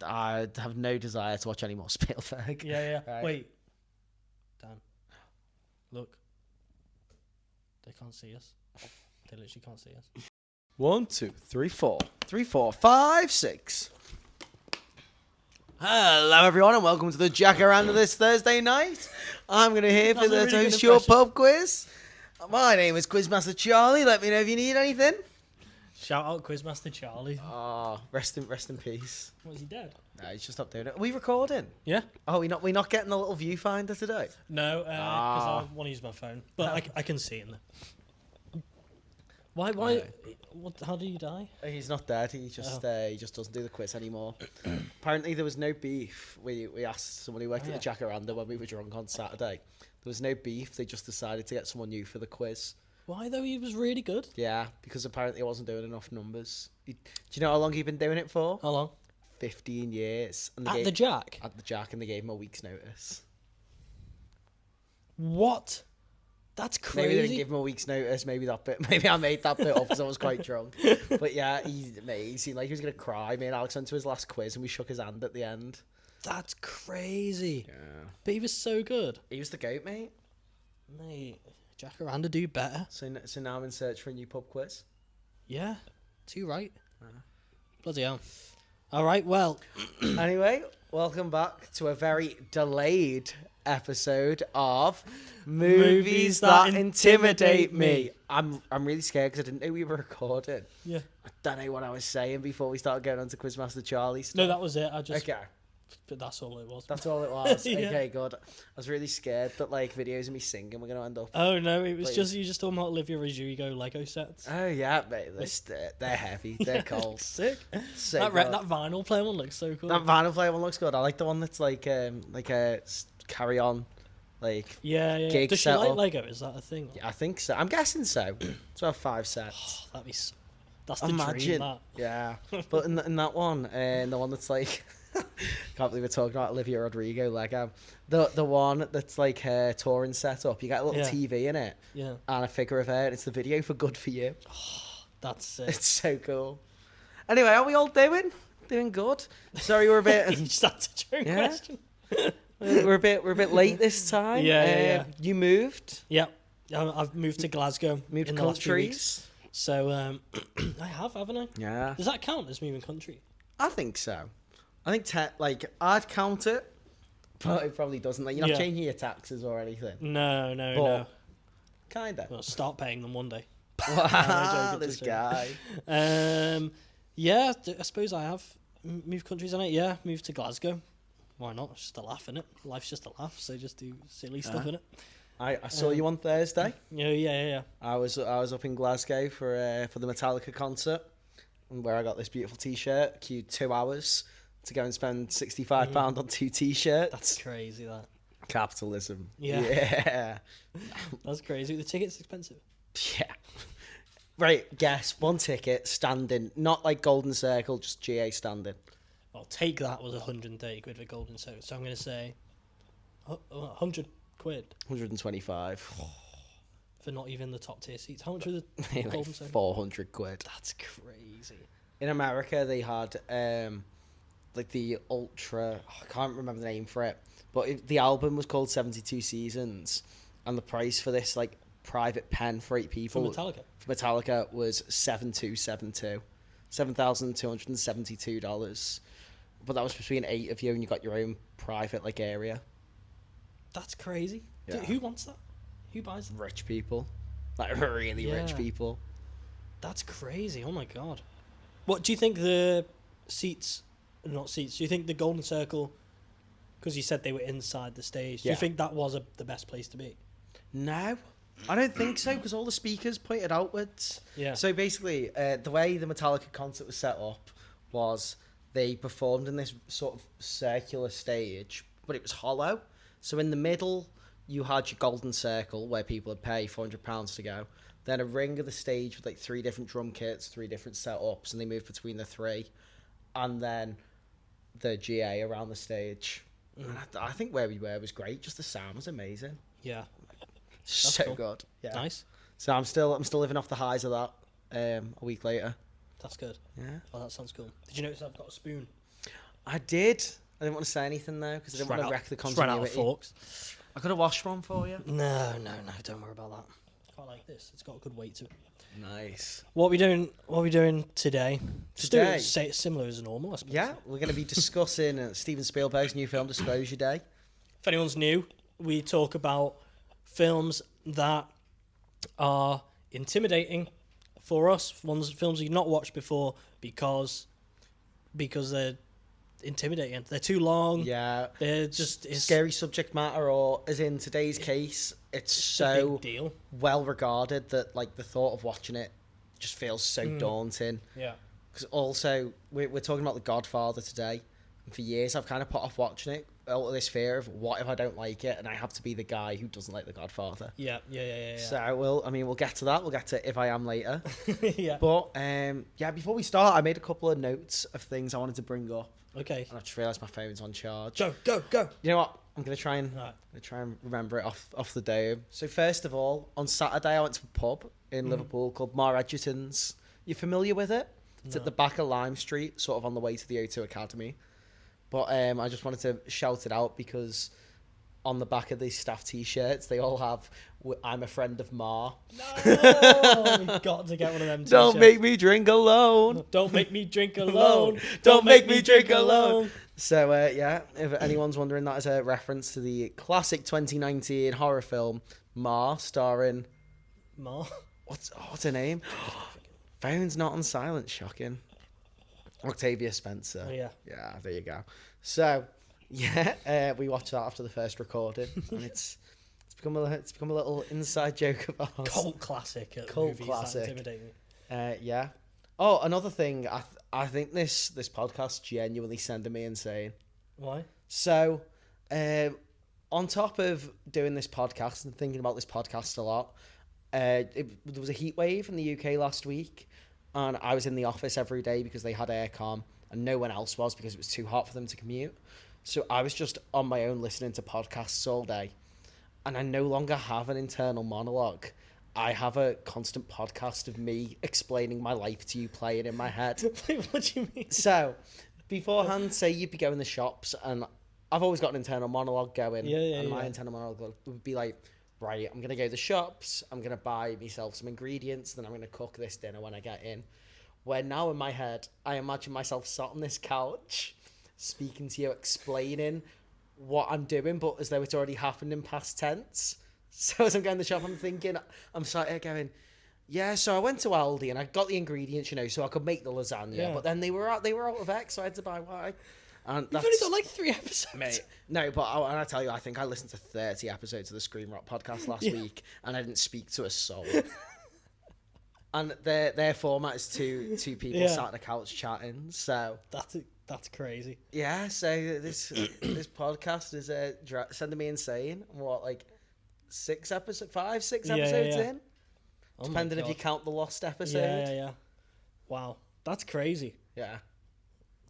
I have no desire to watch any more Spielberg. Yeah. Right. Wait. Dan. Look. They can't see us. They literally can't see us. 1, 2, 3, 4. 3, 4, 5, 6. Hello, everyone, and welcome to the Jacaranda this Thursday night. I'm going to here for the host your pub quiz. My name is Quizmaster Charlie. Let me know if you need anything. Shout out Quizmaster Charlie. Oh, rest in peace. Was he dead? No, he's just not doing it. Are we recording? Yeah. Oh, we not getting the little viewfinder today? No, because I want to use my phone, but I can see him there. Why? What? How did he die? He's not dead. He just doesn't do the quiz anymore. Apparently, there was no beef. We asked someone who worked at the Jacaranda when we were drunk on Saturday. There was no beef. They just decided to get someone new for the quiz. Why though? He was really good. Yeah, because apparently he wasn't doing enough numbers. Do you know how long he'd been doing it for? How long? 15 years. And At the Jack? At the Jack, and they gave him a week's notice. What? That's crazy. Maybe they didn't give him a week's notice. Maybe I made that bit up because I was quite drunk. But yeah, he seemed like he was going to cry. Me and Alex went to his last quiz and we shook his hand at the end. That's crazy. Yeah. But he was so good. He was the goat, mate. Mate, Jacaranda do better. So now I'm in search for a new pub quiz. Yeah, too right. Bloody hell. All right, well. Anyway, welcome back to a very delayed episode of Movies That Intimidate Me. I'm really scared because I didn't know we were recording. Yeah. I don't know what I was saying before we started going on to Quizmaster Charlie stuff. No, that was it. Okay. But that's all it was. That's all it was. Yeah. Okay, good. I was really scared that like videos of me singing were going to end up. Oh no, it was just you just talking about Olivia Rodrigo Lego sets. Oh yeah, mate. They're heavy. They're cold. Sick. So that good. that vinyl player one looks so cool. That vinyl player one looks good. I like the one that's like a carry on, like yeah. gig Does she setup. like Lego? Is that a thing? Yeah, I think so. I'm guessing so. It's about 5 sets. That'd be. That's the dream. That. Yeah, but in that one, the one that's like. Can't believe we're talking about Olivia Rodrigo Lego. The one that's like her touring setup. You get a little TV in it, Yeah. and a figure of her. And it's the video for "Good for You." That's sick. It's so cool. Anyway, how are we all doing? Doing good. Sorry, we're a bit. You just had to joke question. we're a bit late this time. Yeah. You moved. Yeah. I've moved to Glasgow. Moved in the last few weeks. countries. So I have, haven't I? Yeah. Does that count as moving country? I think so. I think I'd count it, but it probably doesn't. Like you're not changing your taxes or anything. No. Kinda. Well, start paying them one day. Wow, this guy. Yeah, I suppose I have moved countries on it. Yeah, moved to Glasgow. Why not? It's just a laugh, innit? Life's just a laugh, so just do silly stuff in it. I saw you on Thursday. Yeah. I was up in Glasgow for the Metallica concert, where I got this beautiful T-shirt. Queued 2 hours to go and spend £65 on 2 T-shirts. That's crazy. That capitalism. Yeah. That's crazy. The ticket's expensive. Yeah. Right. Guess 1 ticket standing, not like Golden Circle, just GA standing. I'll take that was 130 quid for Golden Circle. So I'm going to say 100 quid 125. for not even the top tier seats. How much are the Like Golden Circle? 400 quid. That's crazy. In America, they had like the ultra. I can't remember the name for it, but the album was called 72 Seasons, and the price for this like private pen for 8 people For Metallica was $7,272. But that was between 8 of you, and you got your own private like area. That's crazy. Yeah. Who wants that? Who buys that? Rich people, like really rich people. That's crazy. Oh my god. What do you think the seats? Not seats. Do you think the Golden Circle? Because you said they were inside the stage. Do you think that was the best place to be? No, I don't think so, because all the speakers pointed outwards. Yeah. So basically, the way the Metallica concert was set up was they performed in this sort of circular stage, but it was hollow. So in the middle, you had your Golden Circle, where people would pay £400 to go. Then a ring of the stage with like 3 different drum kits, 3 different setups, and they moved between the 3. And then the GA around the stage. And I think where we were was great. Just the sound was amazing. Yeah. So cool. good. Yeah. Nice. So I'm still living off the highs of that. A week later. That's good. Yeah. Oh, that sounds cool. Did you notice I've got a spoon? I did. I didn't want to say anything though because I didn't want to wreck the Just ran out of continuity. forks. I could have washed one for you. No, don't worry about that. Quite like this. It's got a good weight to it. Nice. What are we doing? What are we doing today? Just do Today? it say it similar as normal, I suppose. Yeah, we're going to be discussing Steven Spielberg's new film, Disclosure Day. If anyone's new, we talk about films that are intimidating for us, films you've not watched before because they're intimidating. They're too long. Yeah. They're just Scary subject matter, or as in today's case, it's so big deal. well regarded that like the thought of watching it just feels so daunting. Yeah. Because also, we're talking about The Godfather today. And for years, I've kind of put off watching it out of this fear of what if I don't like it and I have to be the guy who doesn't like The Godfather. Yeah. So we'll get to that. We'll get to If I Am later. Yeah. But before we start, I made a couple of notes of things I wanted to bring up. Okay. And I just realised my phone's on charge. Go. You know what? I'm gonna try and remember it off the dome. So first of all, on Saturday I went to a pub in Liverpool called Mar Edgerton's. You familiar with it? It's at the back of Lime Street, sort of on the way to the O2 Academy. But I just wanted to shout it out because on the back of these staff T-shirts, they all have "I'm a friend of Mar." No, we've got to get one of them. T-shirts. Don't make me drink alone. Don't make me drink alone. Don't make me drink alone. So if anyone's wondering, that is a reference to the classic 2019 horror film Mar, starring Mar. What's her name? Phone's not on silent. Shocking. Octavia Spencer. Oh, yeah. Yeah, there you go. So, we watched that after the first recording, and it's become a little inside joke of ours. Cult classic. Cult classic. Yeah. Oh, another thing. I think this podcast genuinely sending me insane. Why? So, on top of doing this podcast and thinking about this podcast a lot, there was a heat wave in the UK last week. And I was in the office every day because they had aircon and no one else was because it was too hot for them to commute. So I was just on my own listening to podcasts all day. And I no longer have an internal monologue. I have a constant podcast of me explaining my life to you playing in my head. What do you mean? So beforehand, say you'd be going to the shops and I've always got an internal monologue going. And my internal monologue would be like, right, I'm going to go to the shops, I'm going to buy myself some ingredients, then I'm going to cook this dinner when I get in. Where now in my head, I imagine myself sat on this couch, speaking to you, explaining what I'm doing, but as though it's already happened in past tense. So as I'm going to the shop, I'm thinking, I'm sat here going, yeah, so I went to Aldi and I got the ingredients, so I could make the lasagna, but then they were out of X, so I had to buy Y. And You've only got like 3 episodes. Mate, no, but I tell you, I think I listened to 30 episodes of the Scream Rock podcast last week, and I didn't speak to a soul. And their format is two people sat on a couch chatting. So that's crazy. Yeah. So this podcast is sending me insane. What, like 6 episodes in, depending if you count the lost episode. Yeah. Wow, that's crazy. Yeah.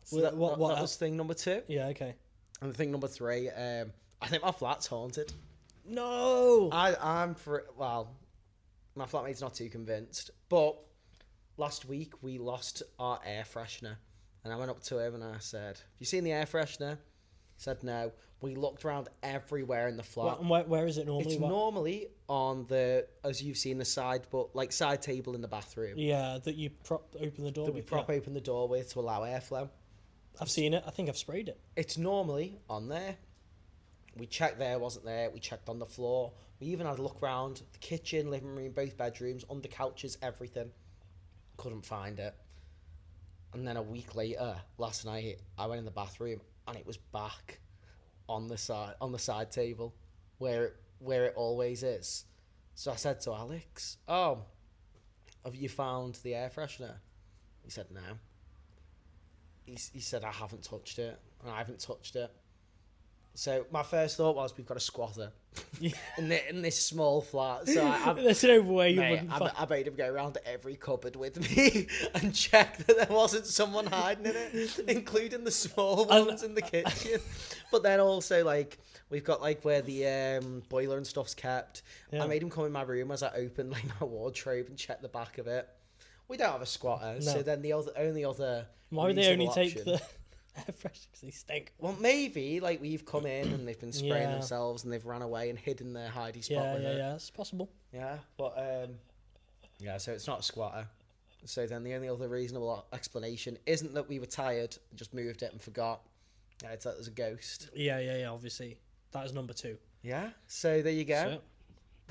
So that was thing number 2. Yeah, okay. And thing number 3, I think my flat's haunted. No! My flatmate's not too convinced. But last week, we lost our air freshener. And I went up to him and I said, have you seen the air freshener? He said no. We looked around everywhere in the flat. Where is it normally? It's normally on as you've seen, the side table in the bathroom. Yeah, that you open the door with. Open the door with to allow airflow. I've seen it. I think I've sprayed it. It's normally on there. We checked there, wasn't there. We checked on the floor. We even had a look around the kitchen, living room, both bedrooms, under couches, everything. Couldn't find it. And then a week later, last night, I went in the bathroom and it was back on the side table where it always is. So I said to Alex, "Oh, have you found the air freshener?" He said no. He said, I haven't touched it, and I haven't touched it. So my first thought was, we've got a squatter in this small flat. So there's no way you wouldn't. I made him go around every cupboard with me and check that there wasn't someone hiding in it, including the small ones in the kitchen. But then also, like, we've got like where the boiler and stuff's kept. Yeah. I made him come in my room as I opened like my wardrobe and check the back of it. We don't have a squatter, so then the only other. Why would they only take the air fresh because they stink. Well, maybe like we've come in and they've been spraying Yeah. themselves and they've ran away and hidden their hidey spot Yeah, with yeah, it. yeah. It's possible. Yeah, but yeah, so it's not a squatter. So then the only other reasonable explanation isn't that we were tired, just moved it and forgot. Yeah, it's that there's a ghost. Yeah, yeah, yeah. Obviously, that is number 2. Yeah, so there you go.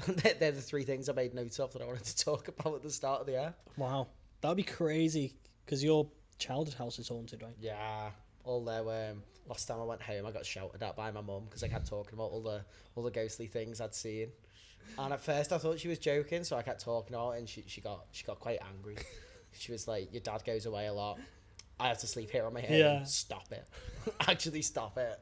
So, They're the 3 things I made notes of that I wanted to talk about at the start of the app. wow, that would be crazy because your childhood house is haunted, right? Yeah, although last time I went home, I got shouted at by my mum because I kept talking about all the ghostly things I'd seen. And at first I thought she was joking, so I kept talking about it, and she got quite angry. She was like, "Your dad goes away a lot. I have to sleep here on my own. Yeah. Stop it. Actually stop it."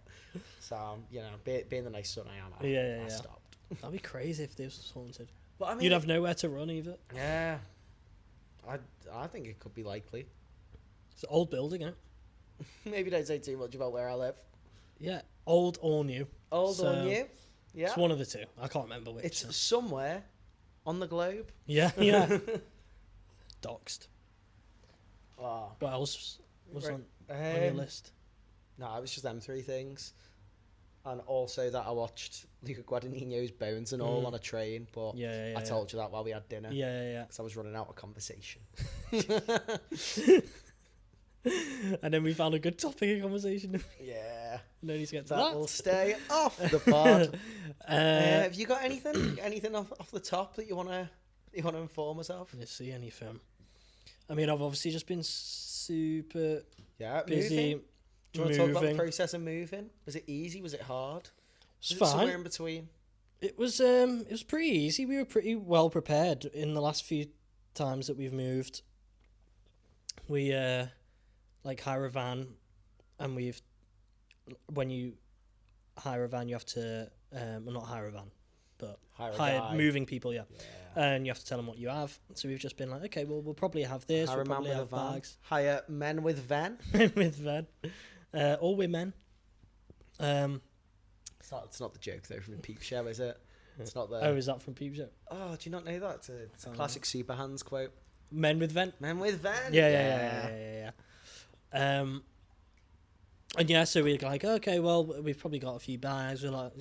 So, you know, being the nice son I am, I stopped. That'd be crazy if this was haunted. But I mean, You'd have nowhere to run either. yeah, I think it could be likely. It's an old building, isn't it? Maybe don't say too much about where I live. Yeah, old or new. Old So, or new? Yeah. It's one of the two. I can't remember which. It's somewhere on the globe. Yeah, yeah. Doxed. Oh, What else was on your um, list? no, it was just them 3 things. And also that I watched Luca Guadagnino's Bones and all on a train, but Yeah, yeah, yeah. I told you that while we had dinner. Yeah, yeah, Because I was running out of conversation. yeah. And then we found a good topic of conversation. Yeah. No need to get to That that. will stay off the pod. Have Uh, you got anything off the top that you wanna inform us of? let's see any film. I mean, I've obviously just been super Yeah, busy. moving. Do you want to talk about the moving. process of moving? Was it easy? Was it hard? It's Was it somewhere fine. in between? It was pretty easy. We were pretty well prepared in the last few times that we've moved. We like hire a van, and when you hire a van, you have to well, not hire a van, but Hire a hire guy. moving people. Yeah. Yeah. And you have to tell them what you have. So we've just been like, okay, well, we'll probably have this. Hire We'll a man probably with a have van. bags Hire men with van. with van, or women. It's not the joke though from Peep Show, is it? It's not the. Oh, is that from Peep Show? Oh, do you not know that? It's a classic Super Hands quote. Men with vent. Men with van. Yeah. And yeah, so we're like, okay, well, we've probably got a few bags. We're like,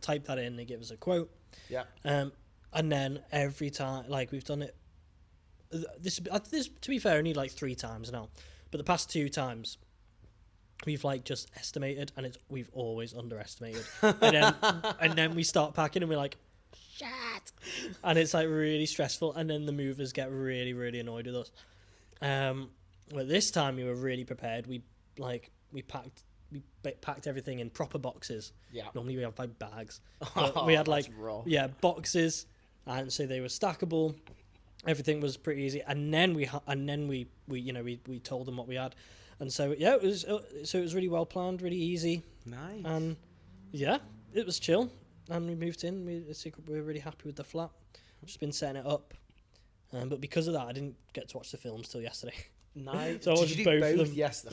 type that in, they give us a quote. Yeah. And then every time, like, we've done it. This to be fair, only like 3 times now, but the past 2 times, we've like just estimated, and we've always underestimated. and then we start packing, and we're like, shit, and it's like really stressful. And then the movers get really, really annoyed with us. But this time we were really prepared. We packed everything in proper boxes. Yeah. Normally we have like bags, but we had like That's raw. boxes, and so they were stackable. Everything was pretty easy, and then we told them what we had, and so yeah, it was really well planned, really easy, Nice. and yeah, it was chill. And we moved in. We were really happy with the flat. Just been setting it up, but because of that, I didn't get to watch the films till yesterday. Nice. So I Did watched you do both of both? them. Yes.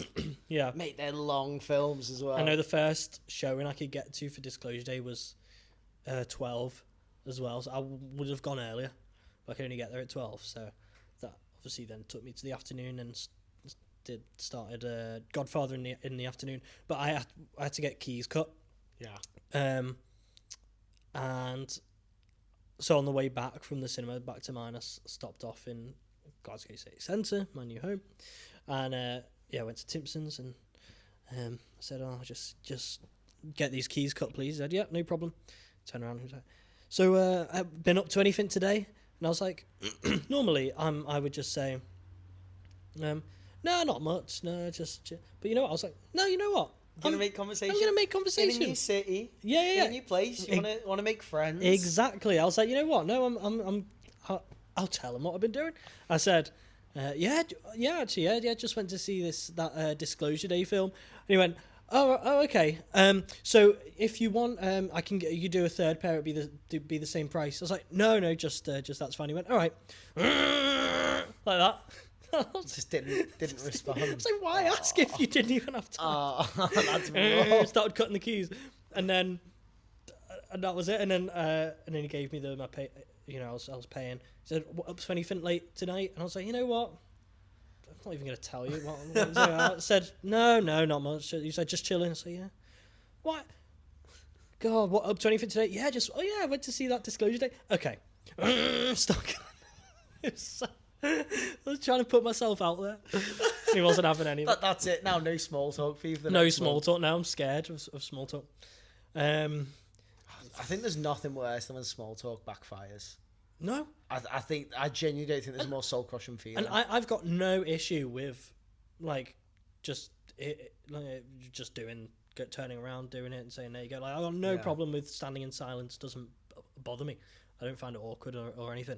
Yeah, Mate, they're long films as well. I know the first showing I could get to for Disclosure Day was 12 as well, so I would have gone earlier, but I could only get there at 12. So that obviously then took me to the afternoon and started Godfather in the afternoon. But I had to get keys cut. Yeah. And so on the way back from the cinema back to mine, I stopped off in Glasgow City Centre, my new home, and I went to Timpson's and I said, "Oh, just get these keys cut, please." He said, "Yeah, no problem." Turn around and he was like, "So, I've been up to anything today?" And I was like, "Normally, I would just say, no, not much, no, just." But you know what? I was like, "No, you know what? You're gonna make conversation. I'm gonna make In conversation. a new city. Yeah. In a new place. You wanna make friends. Exactly. I was like, you know what? No, I'll tell them what I've been doing. I said, just went to see that Disclosure Day film. And he went, oh, okay. So if you want, I can get you do a third pair. It'd be the same price. I was like, no, just that's fine. He went, all right, like that. Just didn't respond. I was like, why ask if you didn't even have time? Oh, that's raw. Started cutting the keys, and that was it. And then he gave me my pay. You know, I was paying. He said, "What up to anything late tonight?" And I was like, you know what? not even going to tell you. What was it? I said, no, not much. You said, just chilling. I said, yeah. What? God, what, up to anything today? Yeah, I went to see that Disclosure Day. Okay. Stuck. I was trying to put myself out there. He wasn't having any of it. That's it now. No small talk for you. No small talk now. I'm scared of small talk. I think there's nothing worse than when small talk backfires. No. I genuinely don't think there's a more soul crushing feeling. And I've got no issue with, turning around, doing it, and saying there you go. Like, I got no problem with standing in silence. Doesn't bother me. I don't find it awkward or anything.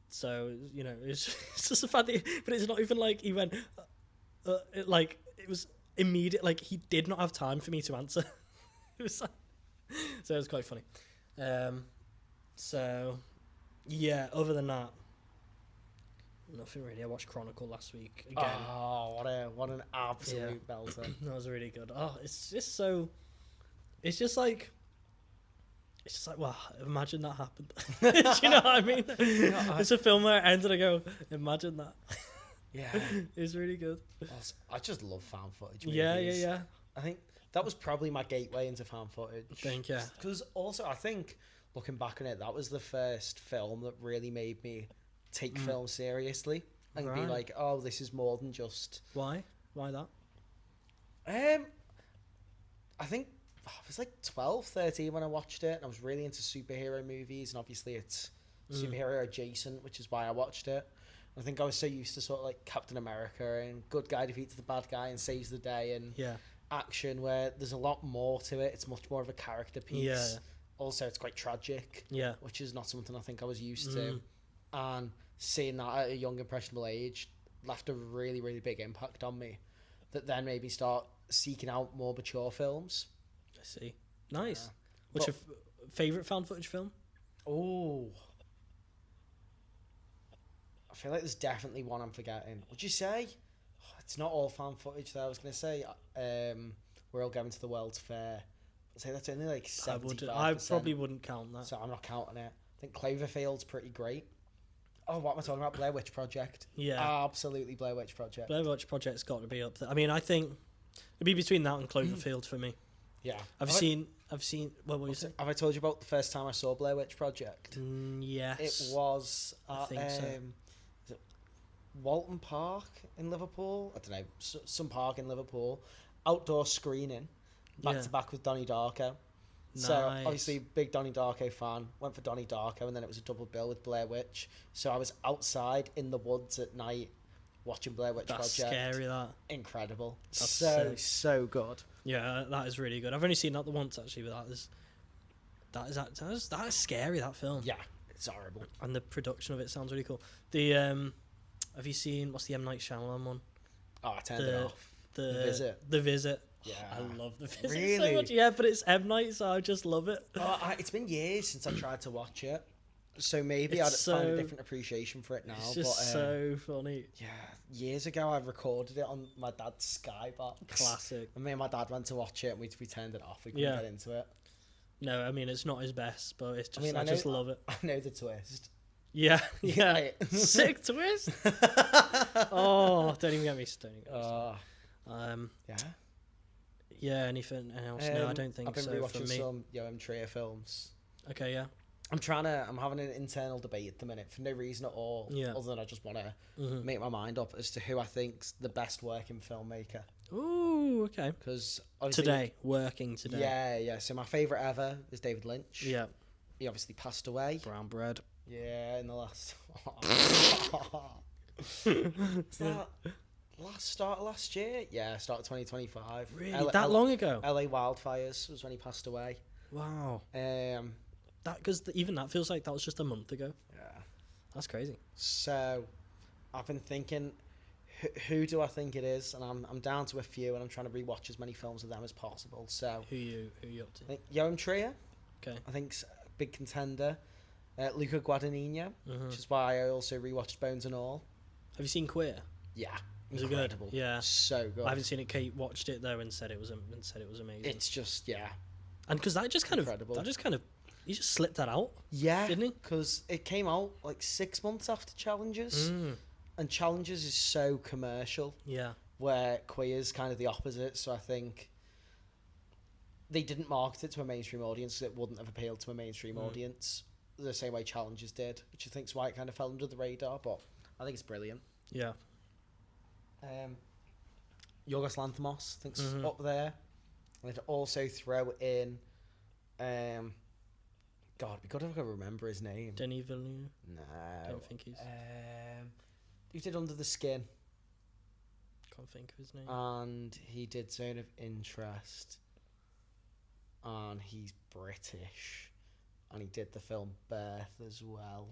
So it's just the fact that, but it's not even like he went, it was immediate. Like, he did not have time for me to answer. It was like, so it was quite funny. So yeah, other than that, nothing really. I watched Chronicle last week again. Oh, what an absolute belter. That was really good. Oh, it's just like, wow, imagine that happened. Do you know what I mean? It's a film where I ended and I go, imagine that. Yeah. It's really good. I just love fan footage movies. Yeah. I think that was probably my gateway into fan footage. Yeah. Because also, I think, looking back on it, that was the first film that really made me take film seriously and be like, oh, this is more than just... Why that? I think I was like 12, 13 when I watched it, and I was really into superhero movies, and obviously it's superhero adjacent, which is why I watched it. I think I was so used to sort of like Captain America and good guy defeats the bad guy and saves the day and action, where there's a lot more to it. It's much more of a character piece. Yeah. Also, it's quite tragic, which is not something I think I was used to. And seeing that at a young, impressionable age left a really, really big impact on me that then made me start seeking out more mature films. I see. Nice. What's your favourite found footage film? Oh, I feel like there's definitely one I'm forgetting. Would you say? It's not all found footage though. I was going to say We're All Going to the World's Fair. I'd say that's only like 75%. I probably wouldn't count that. So I'm not counting it. I think Cloverfield's pretty great. Oh, what am I talking about? Blair Witch Project. Yeah. Absolutely Blair Witch Project. Blair Witch Project's got to be up there. I mean, I think it'd be between that and Cloverfield for me. Yeah. I've seen. What were you saying? Have I told you about the first time I saw Blair Witch Project? Yes. It was at, I think so. Is it Walton Park in Liverpool? I don't know. Some park in Liverpool. Outdoor screening. Back to back with Donnie Darko. Nice. So obviously big Donnie Darko fan. Went for Donnie Darko, and then it was a double bill with Blair Witch. So I was outside in the woods at night watching Blair Witch Project. That's scary, that. Incredible. That's so good. Yeah, that is really good. I've only seen that the once actually, but that is scary, that film. Yeah, it's horrible. And the production of it sounds really cool. Have you seen, what's the M. Night Shyamalan one? Oh, I turned it off. The Visit. The Visit. Yeah. I love The Visit really? so much. Yeah, but it's M. Night, so I just love it. It's been years since I tried to watch it. So maybe I'd find a different appreciation for it now. It's just so funny. Yeah, years ago I recorded it on my dad's Sky box. Classic. And me and my dad went to watch it, and we turned it off. We couldn't get into it. No, I mean, it's not his best, but it's just, I know, just love it. I know the twist. Yeah. Sick twist. Oh, don't even get me started. Yeah, anything else? No, I don't think so. I've been rewatching for me. some Joachim Trier films. Okay, yeah. I'm having an internal debate at the minute for no reason at all, other than I just want to make my mind up as to who I think's the best working filmmaker. Ooh, okay. Because working today. Yeah. So my favourite ever is David Lynch. Yeah. He obviously passed away. Brown bread. Yeah, in the last... Start of last year? Yeah, start of 2025. Really? That long ago? LA wildfires was when he passed away. Wow. Because even that feels like that was just a month ago. Yeah. That's crazy. So, I've been thinking, who do I think it is? And I'm down to a few, and I'm trying to rewatch as many films of them as possible. So, who you up to? I think Joachim Trier. Okay. I think's a big contender. Luca Guadagnino, which is why I also rewatched Bones and All. Have you seen Queer? Yeah. Was it good? Yeah. So good. I haven't seen it. Kate watched it though and said it was amazing. It's just and because that just kind of he just slipped that out. Yeah, didn't he? Because it came out like 6 months after Challenges, And Challenges is so commercial, Yeah. where Queer's kind of the opposite. So I think they didn't market it to a mainstream audience, so it wouldn't have appealed to a mainstream audience the same way Challenges did, which I think is why it kind of fell under the radar. But I think it's brilliant. Yeah. Yorgos Lanthimos, I think's up there. And I'd also throw in, God, we gotta remember his name. Denis Villeneuve? No. Don't think he's... He did Under the Skin. Can't think of his name. And he did Zone of Interest. And he's British. And he did the film Birth as well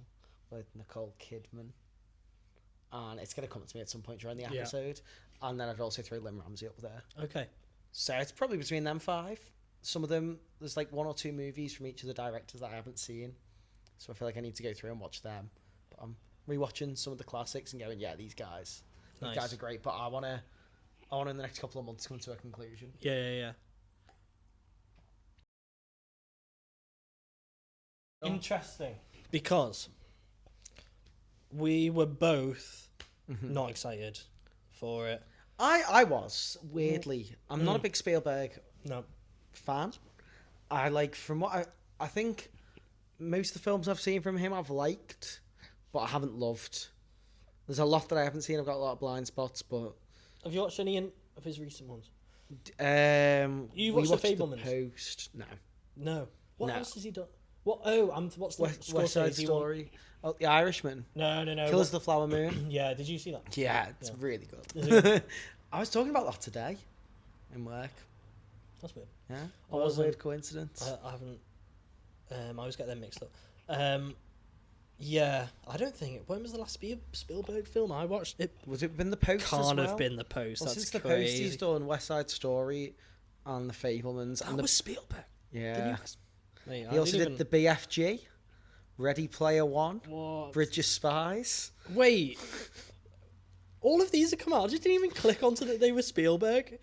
with Nicole Kidman. And it's going to come to me at some point during the episode. Yeah. And then I'd also throw Lynn Ramsey up there. Okay. So it's probably between them 5. Some of them, there's like 1 or 2 movies from each of the directors that I haven't seen. So I feel like I need to go through and watch them. But I'm rewatching some of the classics and going, yeah, these guys are great. But I want in the next couple of months come to a conclusion. Yeah. Interesting. Because we were both not excited for it. I was, weirdly. I'm not a big Spielberg fan. I like, from what I think most of the films I've seen from him I've liked, but I haven't loved. There's a lot that I haven't seen. I've got a lot of blind spots, but... Have you watched any of his recent ones? You watched The The Fabelmans? Post. No. What else has he done? What? Oh, what's the West Side Story? Oh, The Irishman. No. Killers of the Flower Moon. Yeah, did you see that? Yeah, it's really good. Is it good? I was talking about that today in work. That's weird. Yeah, what a weird coincidence. I haven't. I always get them mixed up. Yeah, I don't think it. When was the last Spielberg film I watched? It Was it been The Post? can't as well? have been The Post. Well, That's since The crazy. Post, he's done West Side Story and The Fabelmans. That and was Spielberg. Yeah. Mate, He also did The BFG, Ready Player One, What? Bridge of Spies. Wait. All of these have come out. I just didn't even click onto that they were Spielberg.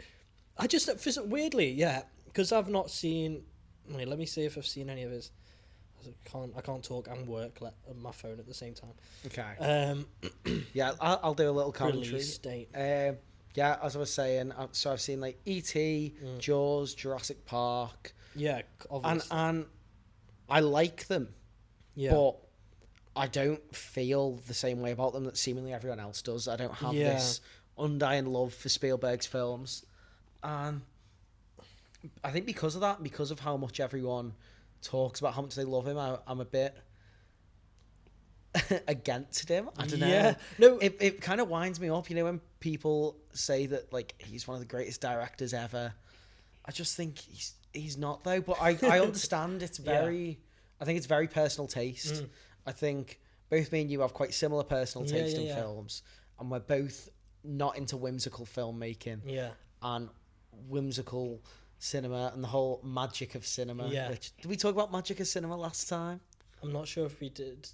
I just, weirdly, yeah, because I've not seen... Wait, let me see if I've seen any of his... I can't talk and work on my phone at the same time. Okay. Yeah, I'll do a little commentary. Release date. Yeah, as I was saying, so I've seen like E.T., Jaws, Jurassic Park. Yeah, obviously. And I like them. Yeah. But I don't feel the same way about them that seemingly everyone else does. I don't have this undying love for Spielberg's films. And I think because of that, because of how much everyone talks about how much they love him, I'm a bit against him. I don't know. Yeah. No, it kind of winds me up, when people say that like he's one of the greatest directors ever. I just think he's not though. But I understand it's very. I think it's very personal taste. I think both me and you have quite similar personal taste in films, and we're both not into whimsical filmmaking. Yeah. And whimsical cinema and the whole magic of cinema. Yeah. Did we talk about magic of cinema last time? I'm not sure if we did.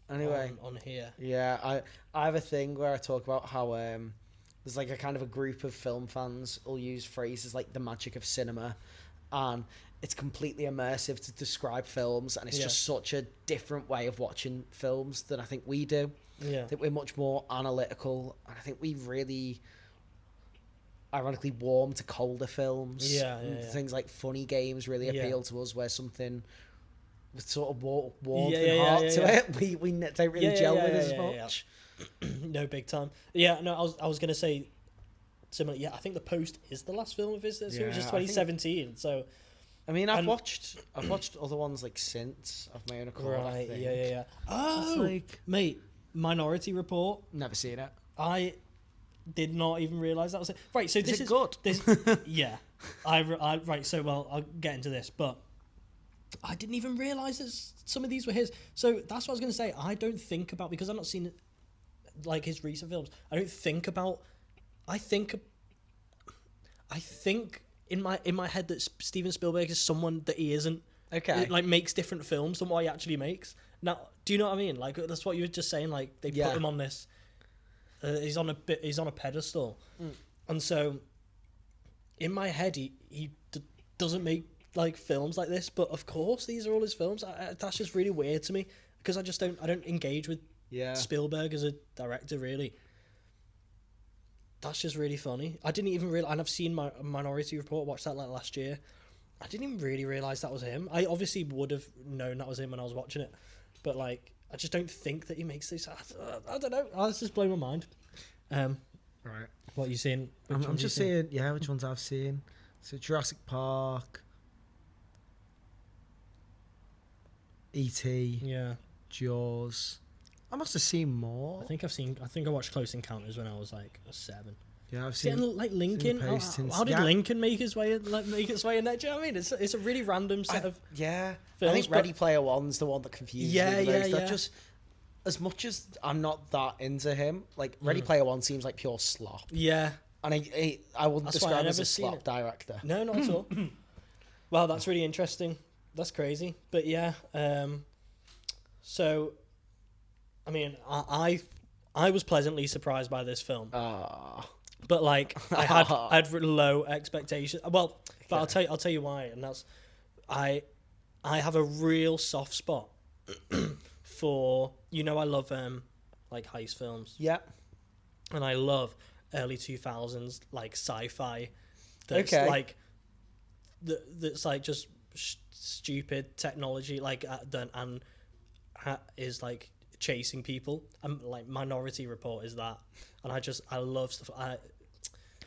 Anyway, on here. Yeah, I have a thing where I talk about how there's like a kind of a group of film fans will use phrases like the magic of cinema, and it's completely immersive to describe films, and it's just such a different way of watching films than I think we do. Yeah. I think we're much more analytical, and I think we really ironically warm to colder films. Yeah. Things like Funny Games really appeal to us, where something with sort of warmth Yeah, and yeah, heart yeah, to yeah. it, we don't really gel with as much. No, big time. Yeah, no, I was gonna say similar. Yeah, I think The Post is the last film of his this year, which is 2017. So, I mean, I've watched other ones like since of my own accord. I right, think. yeah. Oh, like- mate, Minority Report. Never seen it. I did not even realise that was it. Right, so this it is good? This, yeah, I right. So, well, I'll get into this, but I didn't even realise that some of these were his. So that's what I was going to say. I don't think about, because I've not seen like his recent films. I don't think about. I think in my head that Steven Spielberg is someone that he isn't. Okay. It, like, makes different films than what he actually makes. Now, do you know what I mean? Like, that's what you were just saying. Like, they put him on this. He's on a pedestal, and so in my head he doesn't make like films like this. But of course, these are all his films. That's just really weird to me, because I don't engage with Spielberg as a director, really. That's just really funny. I didn't even realize, and I've seen my Minority Report, watched that like last year. I didn't even really realize that was him. I obviously would have known that was him when I was watching it, but like I just don't think that he makes these. I don't know. That's just blown my mind. Right. What are you seeing? I'm just saying, which ones I've seen. So Jurassic Park, E.T., Yeah. Jaws. I must have seen more. I think I watched Close Encounters when I was like 7. Yeah, I've seen. Like Lincoln. How did Lincoln make its way in there? Do you know what I mean? It's a really random set of. Yeah. Films, I think Ready Player One's the one that confuses me the most. That just, as much as I'm not that into him, like Ready Player One seems like pure slop. Yeah. And I wouldn't describe him as a slop director. No, not at all. Wow, that's really interesting. That's crazy. But yeah, so, I mean, I was pleasantly surprised by this film. But like, I had low expectations. Well, but I'll tell you why, and that's I have a real soft spot for, I love like heist films. Yeah. And I love early 2000s like sci-fi that's like that's like just stupid technology like done and is like chasing people, and like Minority Report is that, and I love stuff.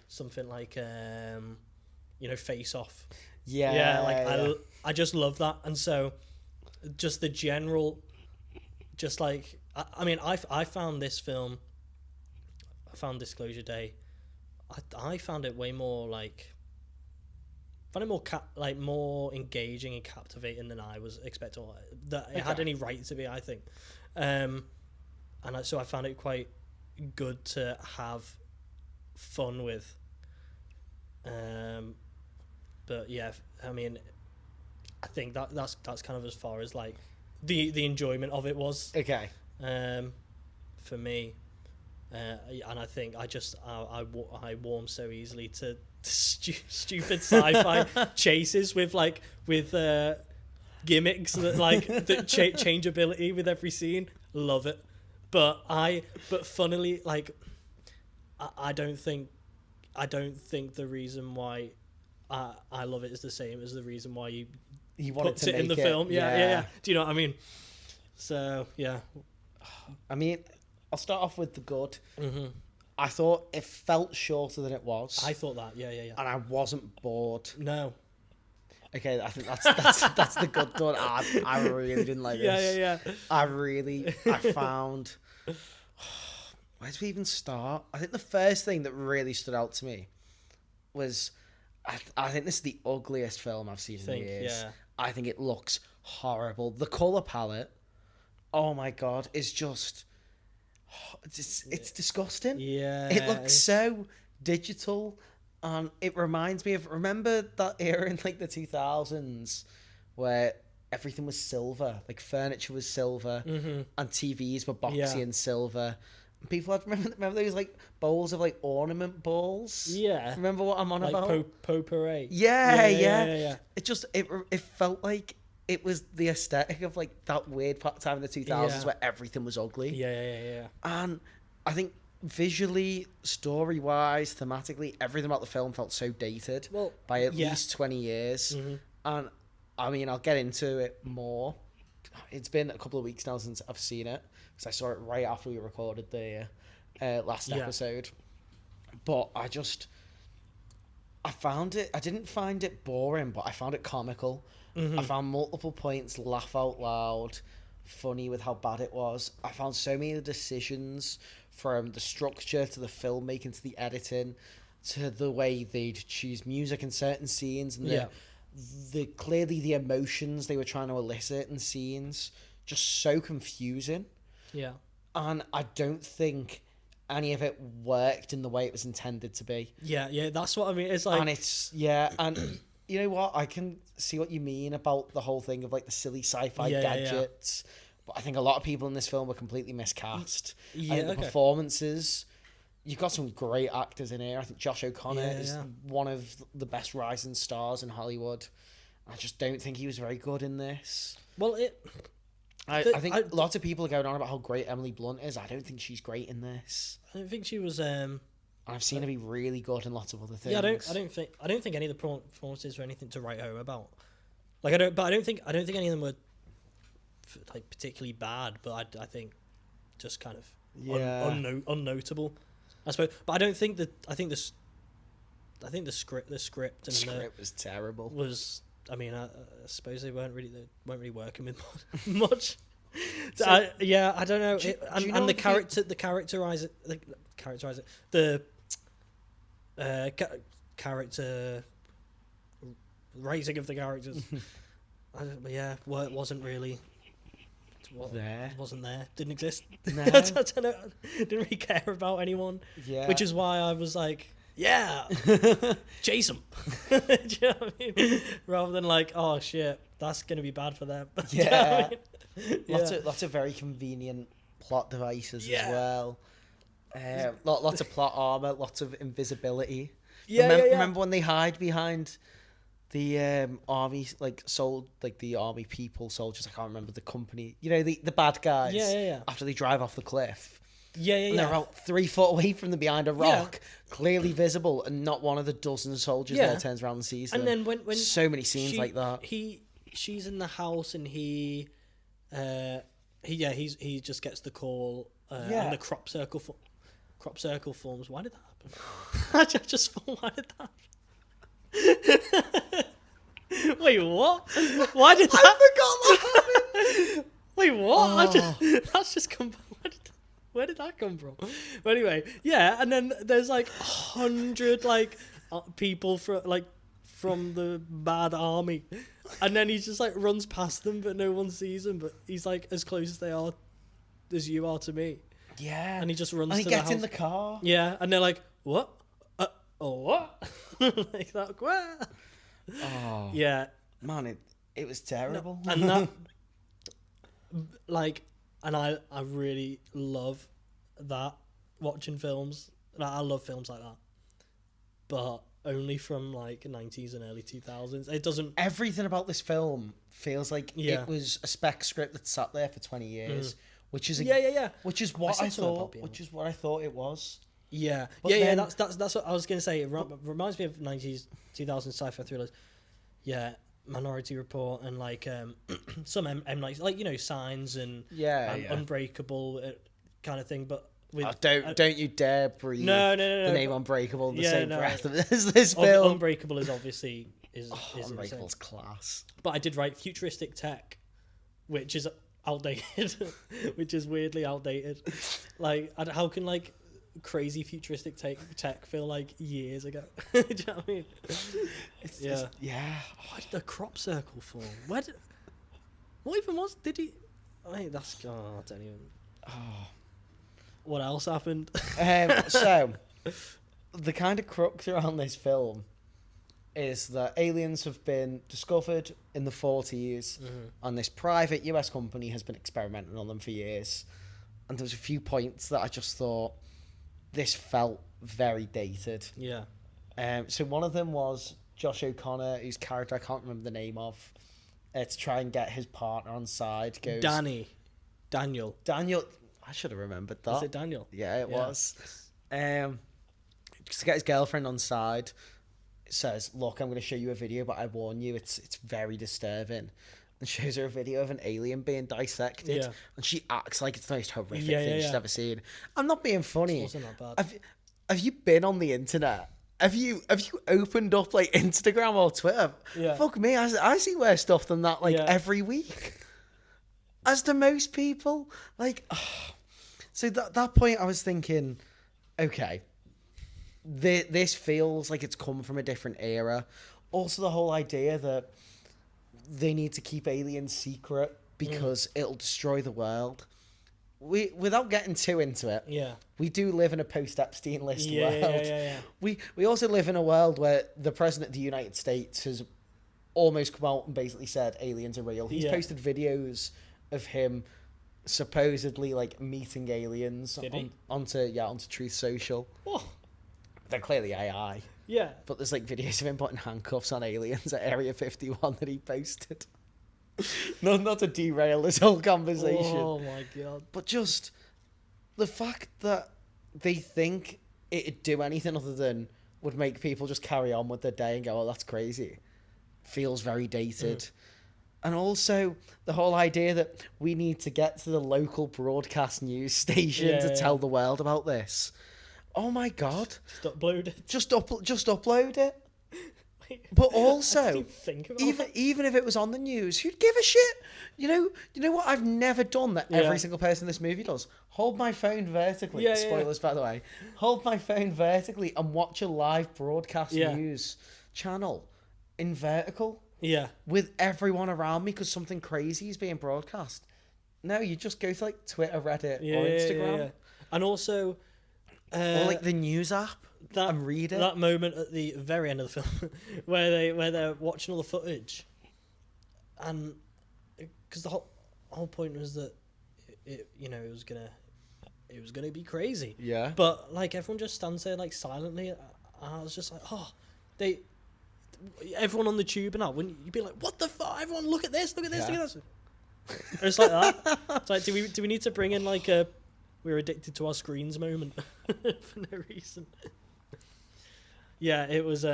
Something like Face Off. I just love that, and so just the general, just like I found this film. I found Disclosure Day. I found it way more more engaging and captivating than I was expecting. That it had any right to be, I think. So I found it quite good to have fun with. But yeah, I mean, I think that's kind of as far as like the enjoyment of it was. Okay. For me. And I think I warm so easily to stupid sci-fi chases with gimmicks that change ability with every scene. Love it, but funnily, like I don't think the reason why I love it is the same as the reason why you wanted to it in the film. Yeah. Do you know what I mean? So yeah, I mean, I'll start off with the good. Mm-hmm. I thought it felt shorter than it was. I thought that, yeah. And I wasn't bored. No. Okay, I think that's the good one. I really didn't like this. Yeah. I found... Where do we even start? I think the first thing that really stood out to me was... I think this is the ugliest film I've seen in years. Yeah. I think it looks horrible. The colour palette, oh my God, is just... It's disgusting. Yeah. It looks so digital, and it reminds me of, remember that era in like the 2000s where everything was silver, like furniture was silver, and TVs were boxy and silver. And people had remember those like bowls of like ornament balls. Yeah. Remember what I'm on like about? Potpourri. Yeah. It felt like it was the aesthetic of like that weird time in the 2000s where everything was ugly. Yeah. And I think visually, story-wise, thematically, everything about the film felt so dated by at least 20 years. Mm-hmm. And I mean, I'll get into it more. It's been a couple of weeks now since I've seen it, because I saw it right after we recorded the last episode. But I didn't find it boring, but I found it comical. I found multiple points laugh out loud, funny with how bad it was. I found so many of the decisions, from the structure to the filmmaking to the editing to the way they'd choose music in certain scenes, and the clearly the emotions they were trying to elicit in scenes, just so confusing. Yeah. And I don't think any of it worked in the way it was intended to be. Yeah, that's what I mean. It's like... And you know what? I can see what you mean about the whole thing of like the silly sci-fi gadgets. Yeah. But I think a lot of people in this film were completely miscast. Yeah, I think the performances, you've got some great actors in here. I think Josh O'Connor is one of the best rising stars in Hollywood. I just don't think he was very good in this. Well, I think lots of people are going on about how great Emily Blunt is. I don't think she's great in this. I don't think she was. I've seen her be really good in lots of other things. Yeah, I don't think any of the performances were anything to write home about. Like I don't think any of them were like particularly bad, but I think just kind of unnotable, I suppose. But I don't think that I think the script and the script was terrible. I suppose they weren't really working with much. So, I don't know. The character raising of the characters. Wasn't really there. Wasn't there. Didn't exist. No. I don't know. Didn't really care about anyone. Yeah. Which is why I was like, yeah, chase them. Do you know what I mean? Rather than like, oh shit, that's gonna be bad for them. Yeah. Do you know what I mean? Lots of very convenient plot devices as well. Lots of plot armor, lots of invisibility. Remember when they hide behind the army, the army people, soldiers? I can't remember the company. You know, the bad guys. Yeah. After they drive off the cliff. Yeah. And they're about 3 foot away from them behind a rock, clearly visible, and not one of the dozen soldiers there turns around and sees them. And then when so many scenes like that. She's in the house and he just gets the call. And the crop circle forms. Why did that happen? Why did that? Wait, what? Why did that? I forgot that happened. Wait, what? That's just come. Where did that come from? But anyway, and then there's like 100 people from the bad army, and then he just like runs past them, but no one sees him. But he's like as close as you are to me. Yeah, and he just runs. And he to gets the in the car. Yeah, and they're like, "What? What?" Like that. What? Oh, yeah, man, it was terrible. No, and that, and I really love that, watching films. I love films like that, but only from like 90s and early 2000s. It doesn't. Everything about this film feels like it was a spec script that sat there for 20 years, which is which is what I thought. Which is what I thought it was. Yeah, but that's what I was gonna say. It reminds me of 90s, 2000s sci-fi thrillers. Yeah, Minority Report and like some M Night, like, you know, Signs and Unbreakable kind of thing. But with don't you dare breathe the name Unbreakable in the same breath as this film. Unbreakable is obviously is Unbreakable's class. But I did write futuristic tech, which is outdated, which is weirdly outdated. Like, how can like crazy futuristic tech feel like years ago? Do you know what I mean? Why did the crop circle form? What even was? Did he? I don't even. What else happened? So, the kind of crux around this film is that aliens have been discovered in the 40s, and this private US company has been experimenting on them for years. And there was a few points that I just thought, this felt very dated. Yeah. So one of them was Josh O'Connor, whose character I can't remember the name of, to try and get his partner on side. Goes Daniel. I should have remembered that. Was it Daniel? Yeah, it was. Just to get his girlfriend on side, says, "Look, I'm going to show you a video, but I warn you, it's very disturbing." And shows her a video of an alien being dissected, and she acts like it's the most horrific thing she's ever seen. I'm not being funny. It wasn't that bad. Have you been on the internet? Have you opened up like Instagram or Twitter? Yeah. Fuck me, I see worse stuff than that every week. As do most people. So that point I was thinking, okay, this feels like it's come from a different era. Also, the whole idea that they need to keep aliens secret because it'll destroy the world. Without getting too into it, we do live in a post-Epstein list world. We also live in a world where the president of the United States has almost come out and basically said aliens are real. He's posted videos of him supposedly like meeting aliens onto Truth Social. Oh. They're clearly AI. Yeah. But there's like videos of him putting handcuffs on aliens at Area 51 that he posted. not to derail this whole conversation. Oh my god. But just the fact that they think it'd do anything other than would make people just carry on with their day and go, oh, that's crazy, feels very dated. And also the whole idea that we need to get to the local broadcast news station to tell the world about this. Oh my god. Just upload it. Just upload it. But also, even if it was on the news, who'd give a shit? You know what I've never done that every single person in this movie does? Hold my phone vertically. Spoilers, by the way. Hold my phone vertically and watch a live broadcast news channel in vertical. Yeah. With everyone around me because something crazy is being broadcast. No, you just go to like Twitter, Reddit, or Instagram. Yeah. And also... or like the news app and read it. That moment at the very end of the film where they're watching all the footage. And... Because the whole point was that it was gonna be crazy. Yeah. But like everyone just stands there like silently. And I was just like, everyone on the tube now, wouldn't you be like, what the fuck? Everyone, look at this, look at this, look at this. It's like that. It's like, do we need to bring in like a we're addicted to our screens moment for no reason? Yeah, it was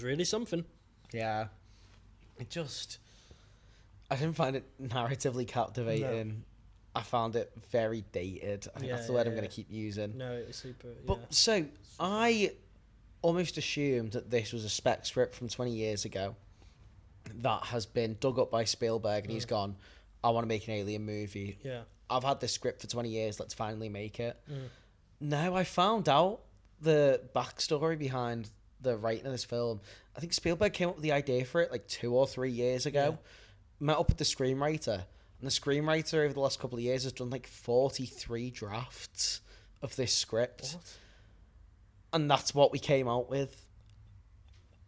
really something. Yeah. I didn't find it narratively captivating. No. I found it very dated. I think that's the word I'm going to keep using. No, it's super. But so I almost assumed that this was a spec script from 20 years ago that has been dug up by Spielberg and he's gone, I want to make an alien movie. Yeah. I've had this script for 20 years, let's finally make it. No, I found out the backstory behind the writing of this film. I think Spielberg came up with the idea for it like 2 or 3 years ago. Met up with the screenwriter, and the screenwriter over the last couple of years has done like 43 drafts of this script. What? And that's what we came out with.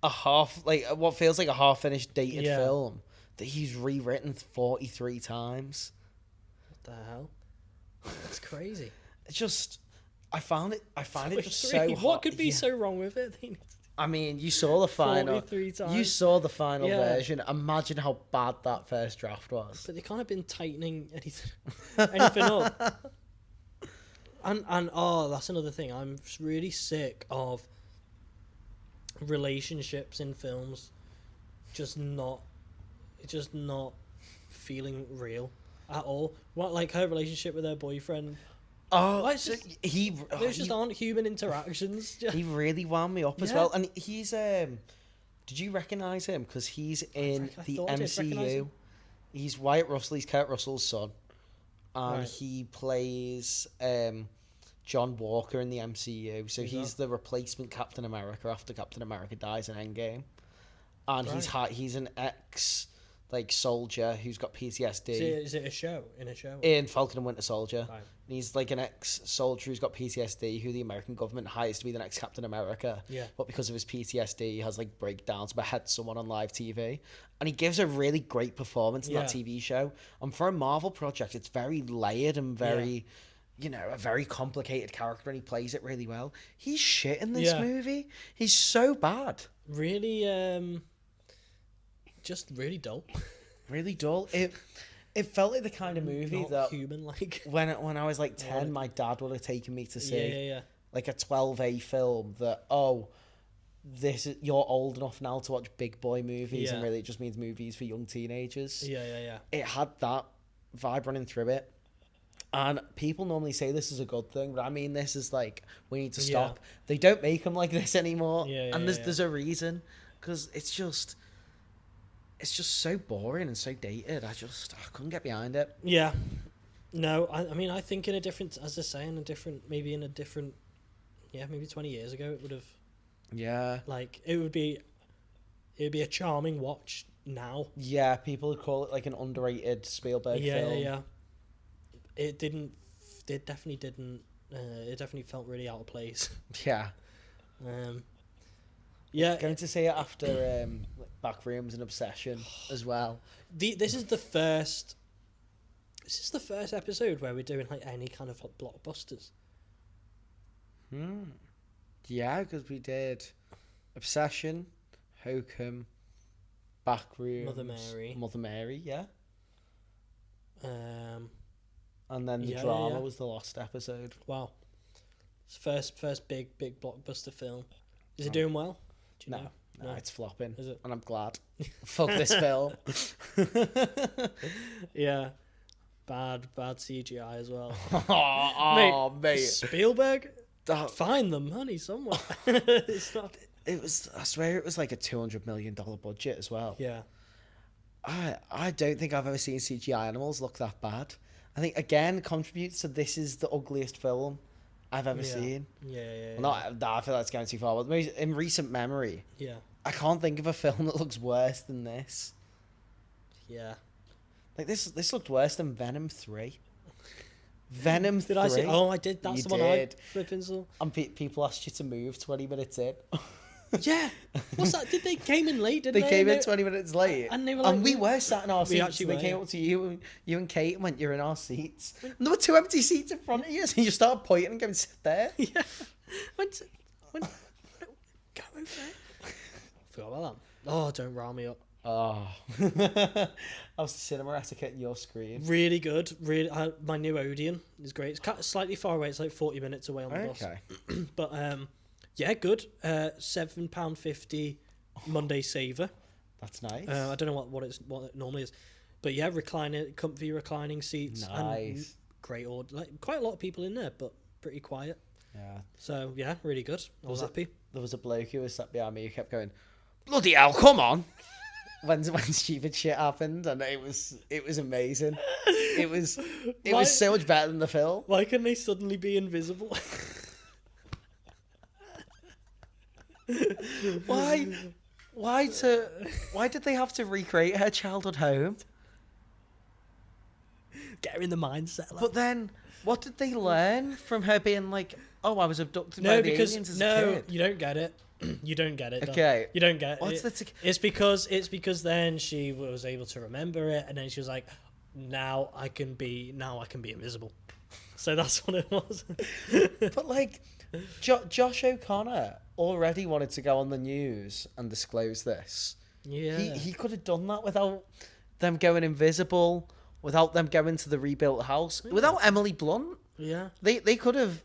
What feels like a half-finished dated film that he's rewritten 43 times. What the hell? That's crazy. It's just, I find it just so hot. What could be so wrong with it? I mean, you saw the final. 43 times. You saw the final version. Imagine how bad that first draft was. But they can't have been tightening anything up. And that's another thing. I'm really sick of relationships in films just not feeling real at all. What, like her relationship with her boyfriend? Oh, like those just aren't human interactions. He really wound me up as well. And he's did you recognise him? Because he's in the MCU. He's Wyatt Russell. He's Kurt Russell's son, and he plays John Walker in the MCU. So he's the replacement Captain America after Captain America dies in Endgame, and he's an ex soldier who's got PTSD. Is it a show? In Falcon and Winter Soldier. Right. And he's like an ex-soldier who's got PTSD who the American government hires to be the next Captain America. Yeah. But because of his PTSD, he has like breakdowns, beheads someone on live TV. And he gives a really great performance in that TV show. And for a Marvel project, it's very layered and very, a very complicated character, and he plays it really well. He's shit in this movie. He's so bad. Really, just really dull. Really dull. It felt like the kind of movie that human-like. When I was like 10, my dad would have taken me to see. Yeah. Like a 12A film that, you're old enough now to watch big boy movies, and really it just means movies for young teenagers. Yeah. It had that vibe running through it. And people normally say this is a good thing, but I mean this is like, we need to stop. They don't make them like this anymore. And there's a reason, because it's just so boring and so dated. I couldn't get behind it. Yeah. No, I mean, I think maybe 20 years ago it would have. Yeah. Like, it would be a charming watch now. Yeah, people would call it like an underrated Spielberg film. Yeah. It definitely felt really out of place. Yeah. Yeah. Going to see it after Backrooms and Obsession as well. This is the first episode where we're doing like any kind of blockbusters. Yeah, because we did Obsession, Hokum, Backrooms. Mother Mary. Yeah. Um, And then the drama was the Lost episode. Wow. It's first big blockbuster film. Is it doing well? Do you know? No, it's flopping. Is it? And I'm glad. Fuck this film. Yeah. Bad CGI as well. Oh, mate. Spielberg, find the money somewhere. It's not. It was. I swear it was like a $200 million budget as well. Yeah. I don't think I've ever seen CGI animals look that bad. I think again contributes to this is the ugliest film I've ever seen. Yeah. Well, I feel like it's going too far. But in recent memory, Yeah. I can't think of a film that looks worse than this. Yeah. Like this looked worse than Venom 3. Venom 3. Did I see? Oh, I did. That's You the one did. I flipping saw. And people asked you to move 20 minutes in. Yeah. What's that? Did they came in late? Didn't They they? came in 20 minutes late. And they were like, and we were sat in our we seats. actually They were, came yeah. up to you and Kate and went, "You're in our seats." And there were 2 empty seats in front of you, so you started pointing and going, "Sit there." Yeah. When go over there. Forgot about that. Oh, don't rile me up. Oh. How's the cinema etiquette in your screen? Really good. Really, my new Odeon is great. It's slightly far away. It's like 40 minutes away on the bus. Okay. But yeah, good. £7.50 Monday saver. That's nice. I don't know what it normally is, but yeah, comfy reclining seats. And Nice. great order. Like quite a lot of people in there, but pretty quiet. Yeah. So yeah, really good. I was happy. There was a bloke who was sat behind me who kept going, "Bloody hell, come on!" when stupid shit happened, and it was amazing. It was so much better than the film. Why can they suddenly be invisible? Why did they have to recreate her childhood home? Get her in the mindset. Like. But then, what did they learn from her being like, "Oh, I was abducted by the aliens as a kid"? You don't get it. You don't get it. Okay. You don't get What's it. It's because then she was able to remember it, and then she was like, now I can be invisible. So that's what it was. But like, Josh O'Connor already wanted to go on the news and disclose this. Yeah. He could have done that without them going invisible, without them going to the rebuilt house, without Emily Blunt. Yeah. They could have.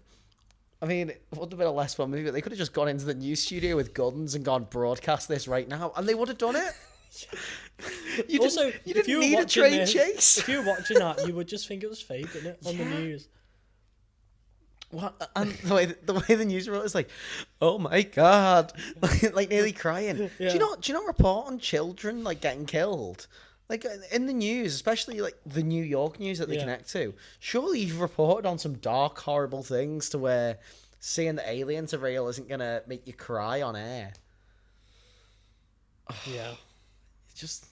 I mean, it would have been a less fun movie, but they could have just gone into the news studio with guns and gone, broadcast this right now, and they would have done it. You didn't need a train chase. If you were watching that, you would just think it was fake, isn't it, on the news? What? And the way the news wrote is like, "Oh my god," like nearly crying. Yeah. Do you not report on children like getting killed? Like in the news, especially like the New York news that they connect to. Surely you've reported on some dark, horrible things to where seeing the aliens are real isn't gonna make you cry on air. Yeah. It's just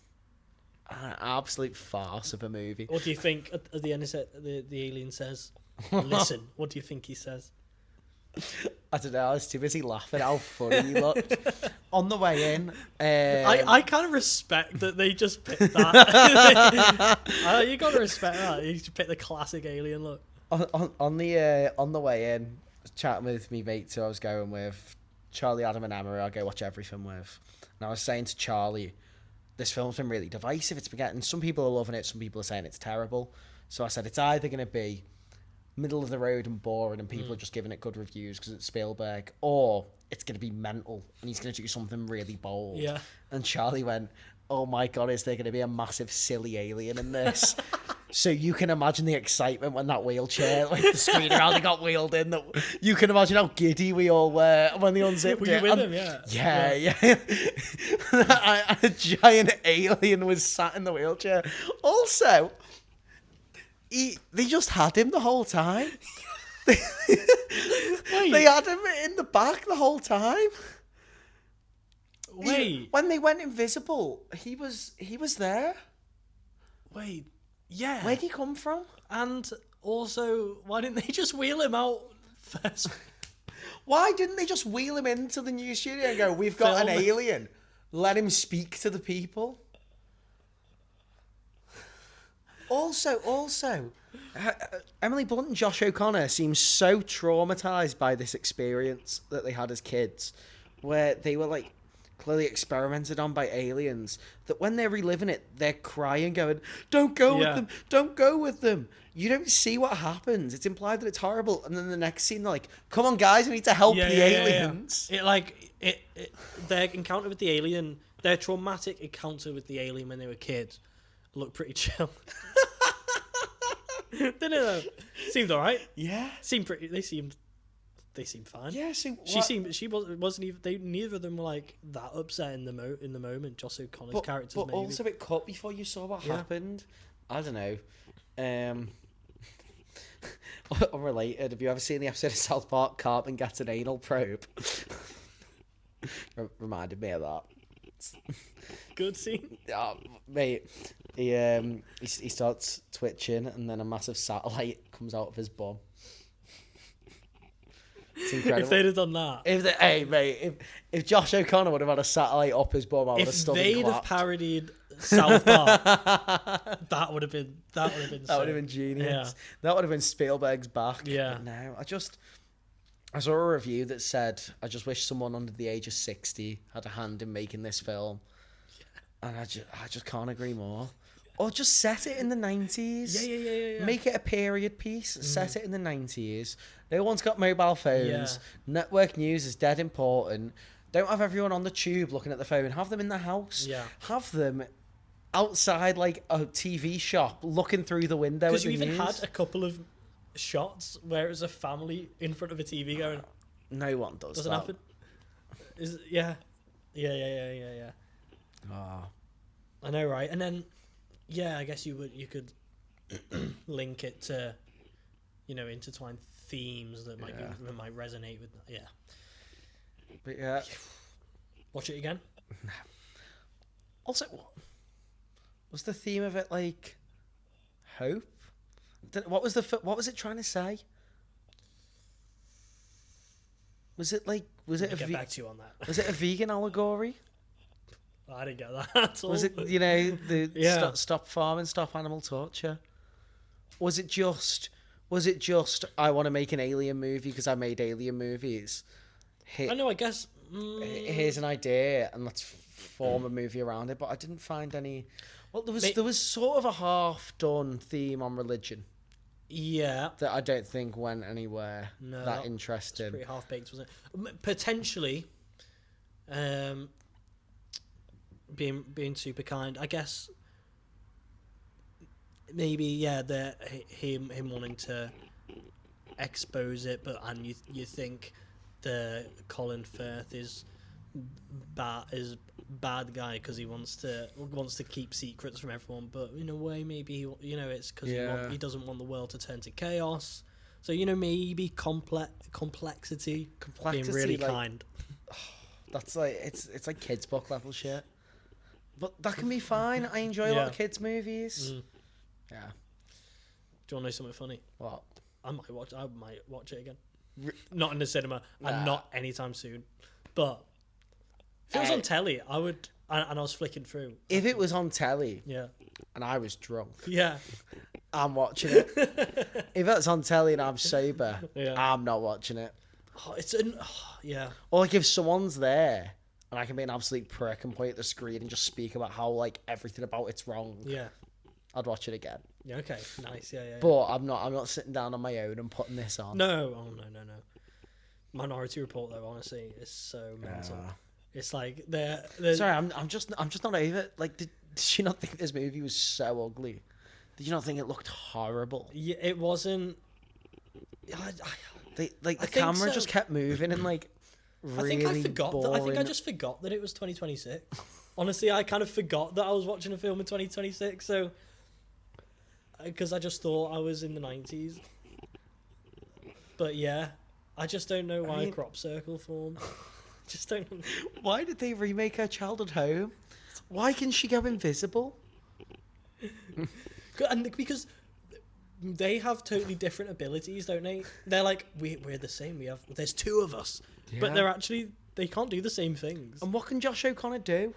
an absolute farce of a movie. What do you think at the end? The alien says, "Listen." What do you think he says? I don't know. I was too busy laughing how funny he looked. On the way in, I kind of respect that they just picked that. You gotta respect that. You just picked the classic alien look. on the way in, chatting with me mates who I was going with, Charlie, Adam, and Emma, I go watch everything with. And I was saying to Charlie, this film's been really divisive. It's been getting, some people are loving it, some people are saying it's terrible. So I said it's either going to be middle of the road and boring and people are just giving it good reviews because it's Spielberg, or it's going to be mental and he's going to do something really bold. Yeah. And Charlie went, "Oh my god, is there going to be a massive silly alien in this?" So you can imagine the excitement when that wheelchair, like the screen around it got wheeled in. That you can imagine how giddy we all were when they unzipped Were you it. with And- him? Yeah. Yeah. A giant alien was sat in the wheelchair. Also, they just had him the whole time. They had him in the back the whole time. Wait. When they went invisible, he was there. Wait. Yeah. Where'd he come from? And also, why didn't they just wheel him out first? Why didn't they just wheel him into the news studio and go, "We've got an Film. alien. Let him speak to the people." Also, Emily Blunt and Josh O'Connor seem so traumatized by this experience that they had as kids, where they were like, clearly experimented on by aliens, that when they're reliving it, they're crying, going, "Don't go with them! Don't go with them!" You don't see what happens. It's implied that it's horrible, and then the next scene, they're like, "Come on, guys, we need to help the aliens." Their encounter with the alien, their traumatic encounter with the alien when they were kids, looked pretty chill. Didn't it though? Seemed alright. Yeah. They seemed fine. Yeah, so she wasn't even. Neither of them were like that upset in the moment. Joss O'Connor's characters, but maybe. also it cut before you saw what happened. I don't know. Unrelated. Have you ever seen the episode of South Park? Cartman gets an anal probe. Reminded me of that. Good scene. Oh, mate, he starts twitching, and then a massive satellite comes out of his bum. It's incredible. If they'd have done that, if Josh O'Connor would have had a satellite up his bum, I would have stood and clapped. If they'd have parodied South Park, that would have been genius. Yeah. That would have been Spielberg's back. Yeah. But no, I saw a review that said, "I just wish someone under the age of 60 had a hand in making this film," and I just can't agree more. Or just set it in the 90s. Yeah. Make it a period piece. Set it in the 90s. No one's got mobile phones. Yeah. Network news is dead important. Don't have everyone on the tube looking at the phone. Have them in the house. Yeah. Have them outside like a TV shop looking through the window. Because you even had a couple of shots where it was a family in front of a TV going. No one does. Doesn't happen. Yeah. Oh. I know, right? And then, yeah, I guess you could link it to, intertwine themes that might resonate with. Yeah. But yeah. Watch it again. Also, was the theme of it like hope? What was it trying to say? Was it like Get back to you on that. Was it a vegan allegory? I didn't get that at all. Was it stop farming, stop animal torture? Was it just I want to make an alien movie because I made alien movies? I know. I guess here's an idea and let's form a movie around it. But I didn't find any. Well, there was sort of a half-done theme on religion. Yeah. That I don't think went anywhere that interesting. Pretty half-baked, wasn't it? Potentially, being super kind. I guess maybe him wanting to expose it, and you think the Colin Firth is bad guy because he wants to keep secrets from everyone, but in a way maybe it's because he doesn't want the world to turn to chaos. So maybe complexity being really like, kind. That's like it's like kids book level shit, but that can be fine. I enjoy a lot of kids movies. Yeah. Do you want to know something funny? What? I might watch it again. Not in the cinema and not anytime soon, but if it was on telly, I would, and I was flicking through. If it was on telly, and I was drunk, I'm watching it. If it's on telly and I'm sober, I'm not watching it. Oh, Or like if someone's there and I can be an absolute prick and point at the screen and just speak about how like everything about it's wrong. Yeah, I'd watch it again. Yeah. Okay. Nice. Yeah. But I'm not sitting down on my own and putting this on. No. Oh no. Minority Report though, honestly, is so mental. It's like they're sorry, I'm just not over it. Like, did you not think this movie was so ugly? Did you not think it looked horrible? Yeah, it wasn't. The camera just kept moving and like really I think I just forgot that it was 2026. Honestly, I kind of forgot that I was watching a film in 2026. So, because I just thought I was in the 90s. But yeah, I just don't know why a crop circle formed. Just don't know. Why did they remake Her Childhood Home? Why can she go invisible? And because they have totally different abilities, don't they? They're like, we're the same. There's two of us, but they can't do the same things. And what can Josh O'Connor do?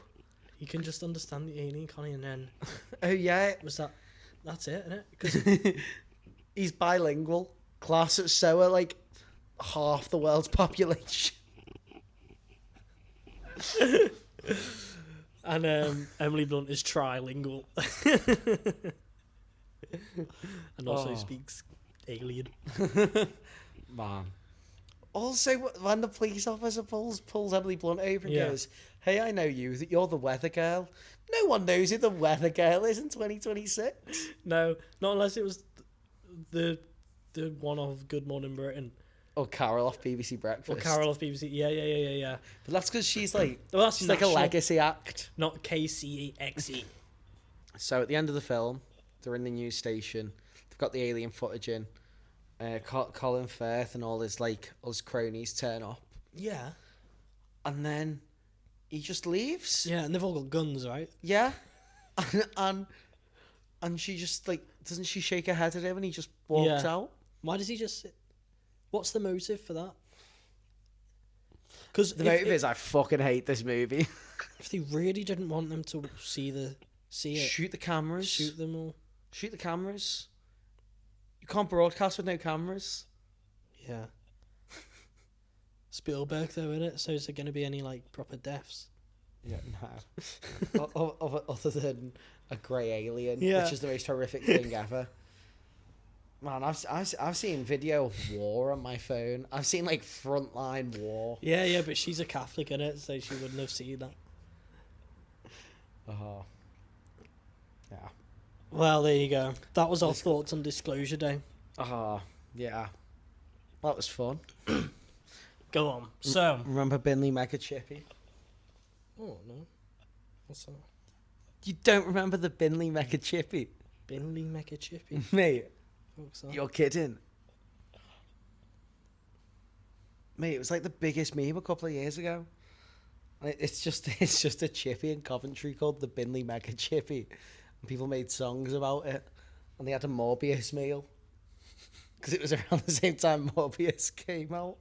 He can just understand the alien, can't he? And then that's it, isn't it? Because he's bilingual. Class at SOA, like half the world's population. And Emily Blunt is trilingual. And also speaks alien. Man. Also, when the police officer pulls Emily Blunt over and goes, "Hey, I know you. You're the weather girl." No one knows who the weather girl is in 2026. No, not unless it was the one of Good Morning Britain. Or Carol off BBC Breakfast. Or Carol off BBC. Yeah. But that's because she's like, she's like a legacy act. Not KCXE. So at the end of the film, they're in the news station. They've got the alien footage in. Colin Firth and all his cronies turn up. Yeah. And then he just leaves. Yeah, and they've all got guns, right? Yeah. and she just doesn't she shake her head at him and he just walks out? Why does he just sit? What's the motive for that? Because the motive is I fucking hate this movie. If they really didn't want them to see it, shoot the cameras. Shoot them all. Shoot the cameras. You can't broadcast with no cameras. Yeah. Spielberg though, innit? So is there going to be any proper deaths? Yeah, no. Other than a grey alien, which is the most horrific thing ever. Man, I've seen video of war on my phone. I've seen frontline war. Yeah, but she's a Catholic, innit? So she wouldn't have seen that. Oh. Yeah. Well, there you go. That was our thoughts on Disclosure Day. Oh, yeah. That was fun. Go on. So. Remember Binley Mega Chippy? Oh, no. What's that? You don't remember the Binley Mega Chippy? Binley Mega Chippy? Mate. What's that? You're kidding. Mate, it was the biggest meme a couple of years ago. It's just a chippy in Coventry called the Binley Mega Chippy. And people made songs about it. And they had a Morbius meal. Because it was around the same time Morbius came out.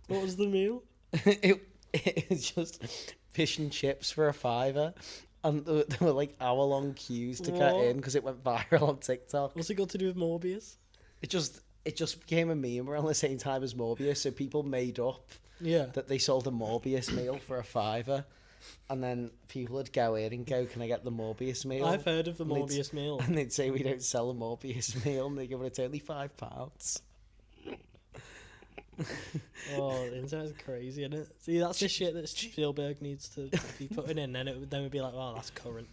What was the meal? It was just fish and chips for a £5. And there were hour-long queues to get in because it went viral on TikTok. What's it got to do with Morbius? It just became a meme around the same time as Morbius, so people made up that they sold a Morbius meal for a £5, and then people would go in and go, "Can I get the Morbius meal?" I've heard of the Morbius meal. And they'd say, "We don't sell a Morbius meal," and they go, "It's only £5." Oh, the internet's crazy, isn't it? See, that's the shit that Spielberg needs to be putting in, then we'd be like, "Oh, that's current."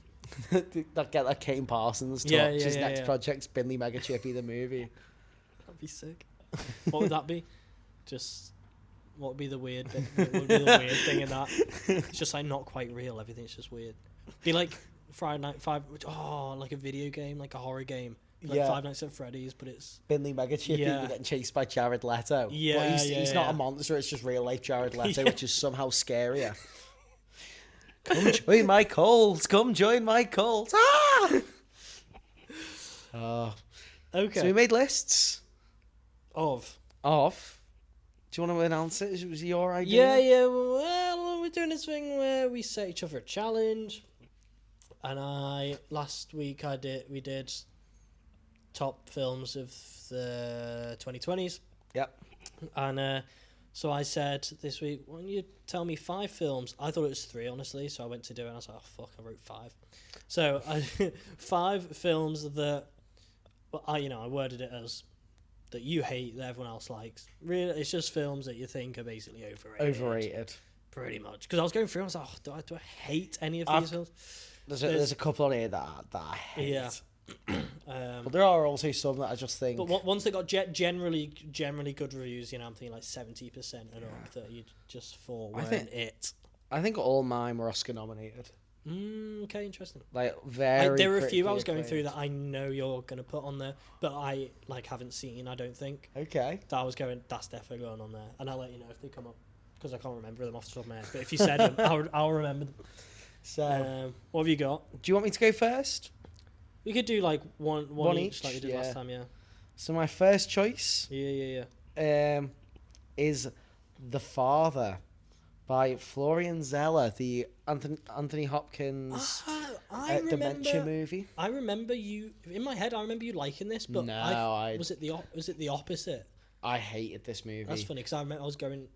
That get that Kane Parsons to watch his next project's Binley Mega Chippy the movie. That'd be sick. What would that be? What would be the weird bit? What would be the weird thing in that? It's just not quite real. Everything's just weird. Be like Friday Night 5. Like a video game, like a horror game. Five Nights at Freddy's, but it's Binley Mega Chippy getting chased by Jared Leto. Yeah, but he's not a monster. It's just real life Jared Leto, which is somehow scarier. Come join my cult. Come join my cult. Ah! Okay. So we made lists of. Do you want to announce it? Was it your idea? Yeah. Well, we're doing this thing where we set each other a challenge, and last week we did top films of the 2020s. Yep. And so I said this week, why don't you tell me 5 films? I thought it was 3, honestly, so I went to do it and I was like, oh fuck, I wrote 5. So 5 films that I worded it as that you hate, that everyone else likes. Really, it's just films that you think are basically overrated. Pretty much. Because I was going through and I was like, oh, do I hate any of these films? There's a couple on here that I hate. Yeah. But there are also some that I just think. But once they got generally good reviews, I'm thinking 70% and up that you just thought weren't it. I think all mine were Oscar nominated. Okay, interesting. Very. There were a few I was going through that I know you're going to put on there, but I haven't seen. I don't think. Okay. That I was going. That's definitely going on there, and I'll let you know if they come up because I can't remember them off the top of my head. But if you said them, I'll remember them. So, what have you got? Do you want me to go first? We could do one each like we did last time, yeah. So my first choice, yeah, is The Father by Florian Zeller, the Anthony Hopkins dementia movie. I remember you in my head. I remember you liking this, but was it the opposite? I hated this movie. That's funny because I was going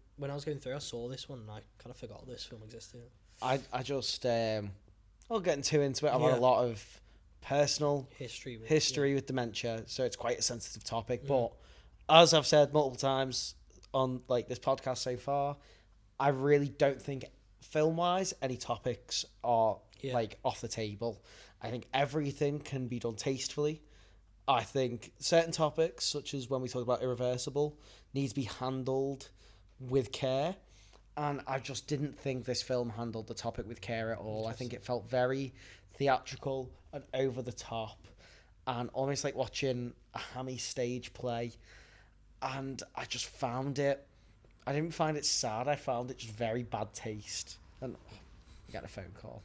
through. I saw this one and I kind of forgot this film existed. I just I'll get too into it. I've had Yeah. a lot of personal History with dementia, so it's quite a sensitive topic. But as I've said multiple times on like this podcast so far, I really don't think film wise any topics are like off the table. I think everything can be done tastefully. I think certain topics, such as when we talk about Irreversible, need to be handled with care. And I just didn't think this film handled the topic with care at all. I think it felt very theatrical and over the top and almost like watching a hammy stage play. And I just found it, I didn't find it sad. I found it just very bad taste. And I got a phone call.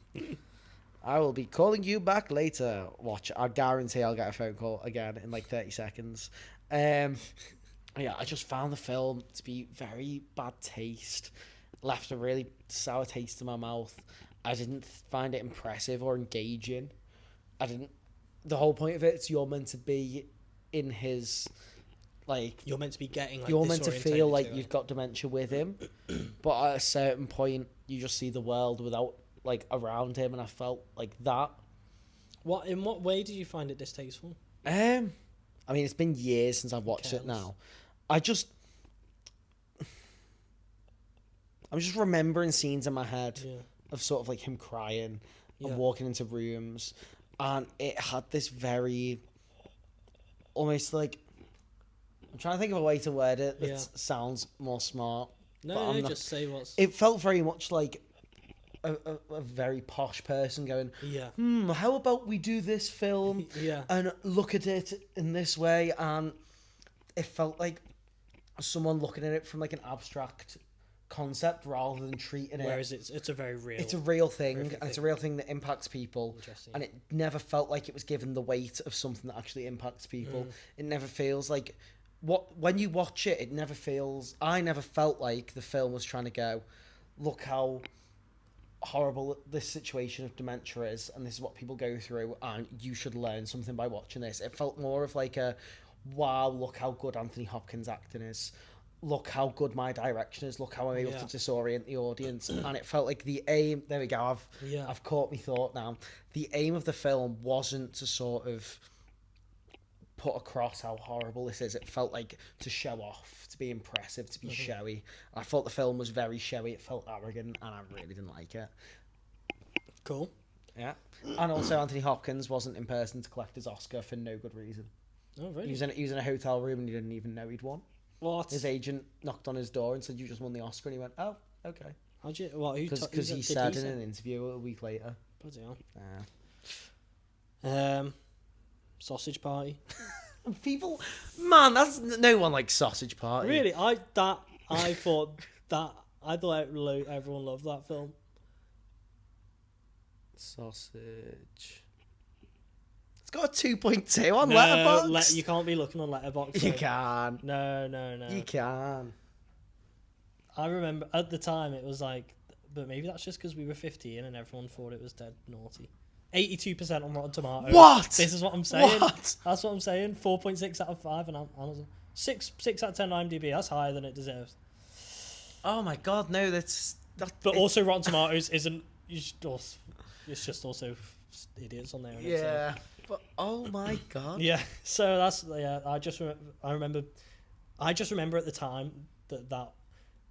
I will be calling you back later. Watch, I guarantee I'll get a phone call again in like 30 seconds. Yeah, I just found the film to be very bad taste. Left a really sour taste in my mouth. I didn't find it impressive or engaging. The whole point of it is you're meant to be in his, like... You're meant to be getting, like, you're meant to feel like to you've got dementia with him. But at a certain point, you just see the world without... like around him, and I felt like that. In what way did you find it distasteful? I mean, it's been years since I've watched it now. I'm just remembering scenes in my head of sort of like him crying and walking into rooms, and it had this very almost like, I'm trying to think of a way to word it that sounds more smart. No, just say what's... It felt very much like a very posh person going, how about we do this film and look at it in this way? And it felt like someone looking at it from like an abstract concept rather than treating it. Whereas it's a very real... It's a real thing, and it's a real thing that impacts people. And it never felt like it was given the weight of something that actually impacts people. It never feels like... when you watch it, it never feels... I never felt like the film was trying to go, look how horrible this situation of dementia is, and this is what people go through, and you should learn something by watching this. It felt more of like a, wow, look how good Anthony Hopkins' acting is, look how good my direction is, look how I'm able to disorient the audience. And it felt like the aim, there we go, I've caught me thought now, the aim of the film wasn't to sort of put across how horrible this is. It felt like to show off, to be impressive, to be showy. I thought the film was very showy. It felt arrogant, and I really didn't like it. Cool. Yeah. And also Anthony Hopkins wasn't in person to collect his Oscar for no good reason. Oh, really? He was in a hotel room and he didn't even know he'd won. What? His agent knocked on his door and said, "You just won the Oscar," and he went, "Oh, okay." How'd you... What? Because he said in an interview a week later. Bloody hell. Sausage party. People, man, that's no one likes Sausage Party. Really, I thought everyone loved that film. Sausage. It's got a 2.2 on Letterboxd. You can't be looking on Letterboxd. You can. No. You can. I remember at the time it was like, but maybe that's just because we were 15 and everyone thought it was dead naughty. 82% on Rotten Tomatoes. What? This is what I'm saying. What? That's what I'm saying. 4.6 out of 5 and I'm 6 out of 10 on IMDb. That's higher than it deserves. Oh my god, no, that's... But also Rotten Tomatoes isn't... It's just also idiots on there. Yeah. But, oh my god. Yeah, so that's... Yeah, I just remember at the time that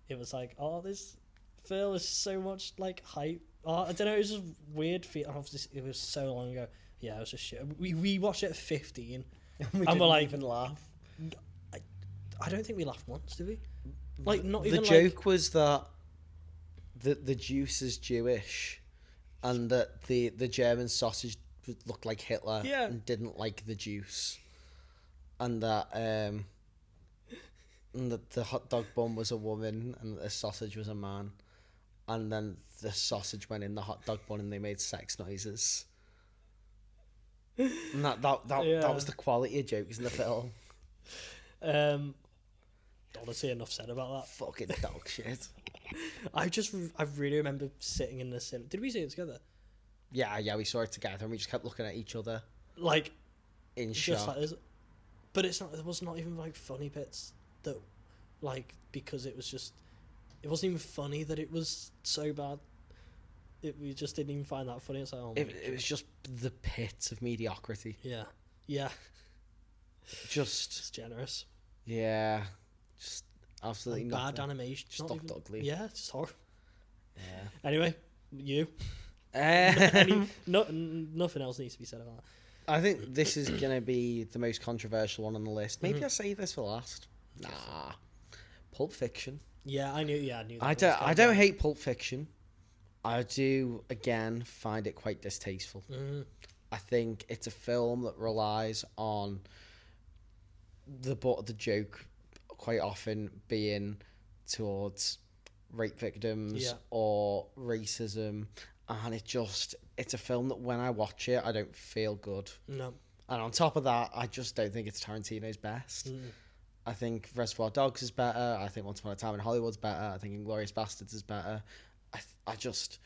it was like, oh, this film is so much like hype. Oh, I don't know, it was just weird feeling. It was so long ago. Yeah, it was just shit. We watched it at 15. and we're like... even laugh. I don't think we laughed once, did we? Like, not the even joke was that the juice is Jewish and that the German sausage looked like Hitler and didn't like the juice. And that the hot dog bun was a woman and the sausage was a man. And then the sausage went in the hot dog bun and they made sex noises. And that was the quality of jokes in the film. Honestly, enough said about that. Fucking dog shit. I really remember sitting in the cinema. Did we see it together? Yeah, we saw it together and we just kept looking at each other. Like, in shock. Like this. But there was not even like funny bits that, like, because it was just... It wasn't even funny that it was so bad. we just didn't even find that funny. It's like, oh my It was just the pit of mediocrity. yeah, Just it's generous. yeah, just absolutely And nothing. bad animation. Just Not looked even- ugly. Yeah, it's just horrible. Yeah. Anyway, you. Nothing else needs to be said about that. I think this is gonna be the most controversial one on the list. Maybe I'll save this for last. Nah, Pulp Fiction. Yeah, I knew. Yeah, I knew. I don't hate Pulp Fiction. I do again find it quite distasteful. I think it's a film that relies on the butt of the joke quite often being towards rape victims or racism, and it's a film that when I watch it I don't feel good. No. And on top of that, I just don't think it's Tarantino's best. I think Reservoir Dogs is better. I think Once Upon a Time in Hollywood's better. I think Inglourious Basterds is better. I just,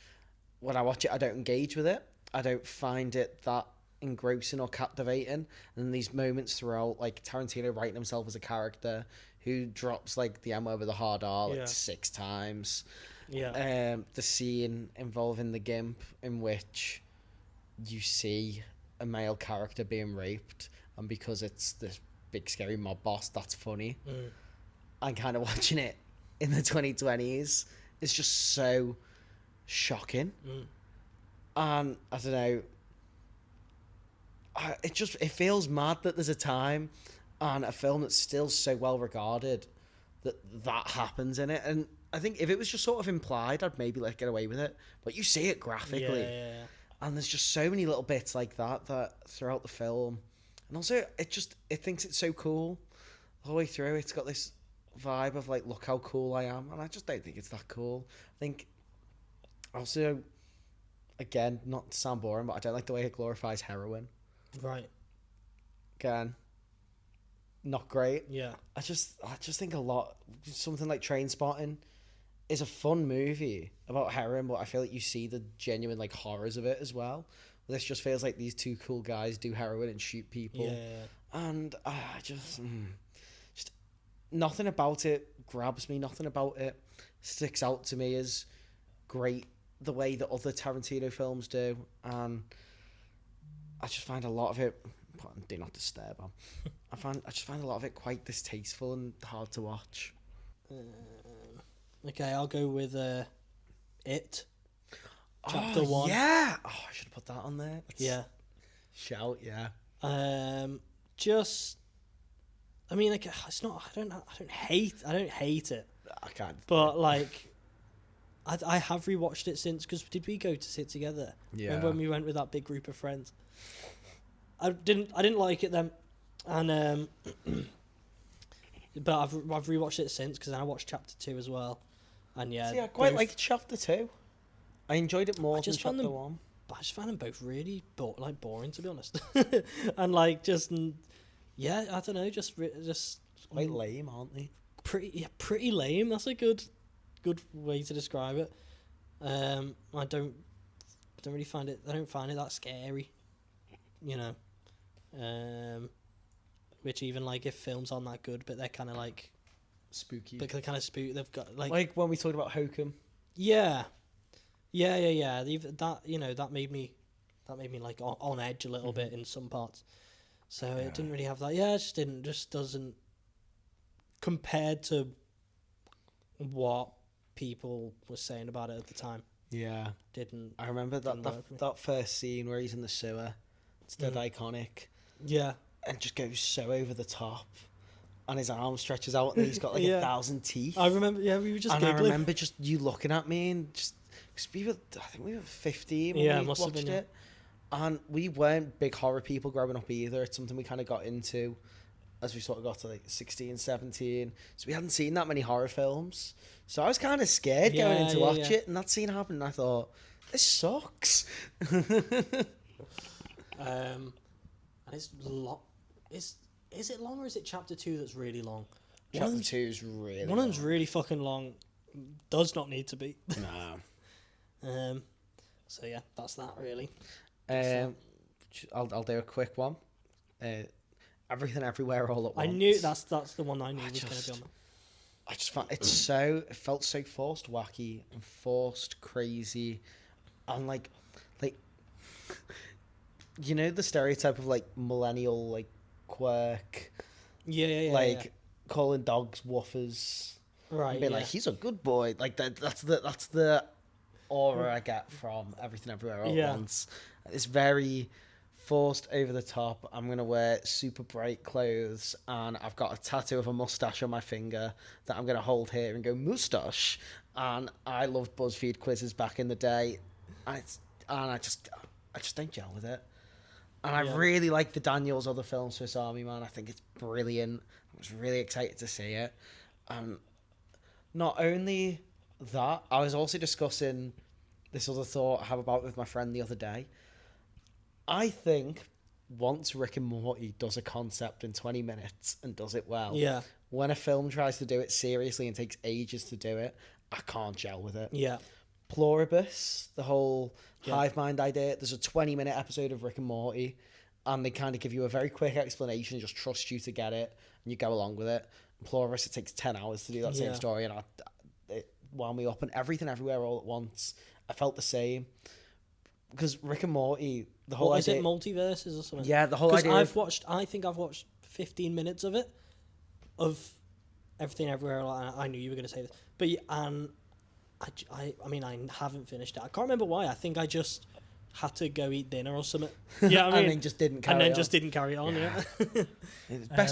when I watch it, I don't engage with it. I don't find it that engrossing or captivating. And these moments throughout, like Tarantino writing himself as a character who drops like the M over the hard R like 6 times. Yeah. The scene involving the Gimp in which you see a male character being raped, and because it's this big scary mob boss, that's funny. And kind of watching it in the 2020s is just so shocking. And I don't know, it feels mad that there's a time and a film that's still so well regarded that happens in it. And I think if it was just sort of implied, I'd maybe get away with it, but you see it graphically. Yeah. And there's just so many little bits like that throughout the film. And also, it thinks it's so cool all the way through. It's got this vibe of like, look how cool I am. And I just don't think it's that cool. I think also, again, not to sound boring, but I don't like the way it glorifies heroin. Right. Again, not great. Yeah. I just think something like Trainspotting is a fun movie about heroin, but I feel like you see the genuine like horrors of it as well. This just feels like these two cool guys do heroin and shoot people. Yeah. And just nothing about it grabs me. Nothing about it sticks out to me as great the way that other Tarantino films do. And I just find a lot of it, do not disturb on. I just find a lot of it quite distasteful and hard to watch. Okay, I'll go with It. Chapter 1. Yeah. Oh, I should have put that on there. Shout, yeah. Just, I mean, like, it's not. I don't hate it. I can't. But like, I have rewatched it since, because did we go to sit together? Yeah. Remember when we went with that big group of friends? I didn't like it then, and but I've rewatched it since, because I watched chapter 2 as well, and yeah. See, I quite like chapter 2. I enjoyed it more than chapter 1. But I just found them both really boring, to be honest, and like just yeah, I don't know, just Quite lame, aren't they? Pretty lame. That's a good way to describe it. I don't really find it. I don't find it that scary, you know. Which even like if films aren't that good, but they're kind of like Spooky. But they're kind of spooky. They've got like when we talked about Hokum. Yeah. That made me like on edge a little bit in some parts. So it didn't really have that. Yeah, it just doesn't, compared to what people were saying about it at the time. Yeah. Didn't. I remember that first scene where he's in the sewer. It's dead iconic. Yeah. And just goes so over the top. And his arm stretches out and he's got like 1,000 teeth. I remember, we were just giggling. I remember just you looking at me and just, because I think we were 15 when we watched it. And we weren't big horror people growing up either. It's something we kind of got into as we sort of got to like 16, 17. So we hadn't seen that many horror films. So I was kind of scared going in to watch it. And that scene happened and I thought, this sucks. And it's long. Is it long or is it chapter 2 that's really long? Chapter 2 is really long. One of them's really fucking long. Does not need to be. No. So yeah, that's that really. I'll do a quick one. Everything Everywhere All at Once. I knew that's the one I knew was going to be on. I just found it felt so forced, wacky and forced, crazy, And like you know the stereotype of like millennial like quirk, Yeah. calling dogs woofers, Right. and being Yeah. like he's a good boy. Like that's the aura I get from Everything Everywhere All at Yeah. Once. It's very forced, over the top. I'm gonna wear super bright clothes, and I've got a tattoo of a mustache on my finger that I'm gonna hold here and go mustache. And I loved BuzzFeed quizzes back in the day, and I just don't gel with it. And I really like the Daniels other film, Swiss Army Man. I think it's brilliant. I was really excited to see it. Not only that, I was also discussing this other thought I have about it with my friend the other day. I think once Rick and Morty does a concept in 20 minutes and does it well, when a film tries to do it seriously and takes ages to do it, I can't gel with it. Yeah. Pluribus, the whole hive mind idea. There's a 20-minute episode of Rick and Morty, and they kind of give you a very quick explanation, just trust you to get it, and you go along with it. In Pluribus, it takes 10 hours to do that same story, and it wound me up. And Everything Everywhere All at Once, I felt the same. Because Rick and Morty, the whole idea... Is it multiverses or something? Yeah, the whole idea... I think I've watched 15 minutes of it, of Everything Everywhere. I knew you were going to say this. But I mean, I haven't finished it. I can't remember why. I think I just had to go eat dinner or something. Yeah, I mean, and then just didn't carry on. Yeah.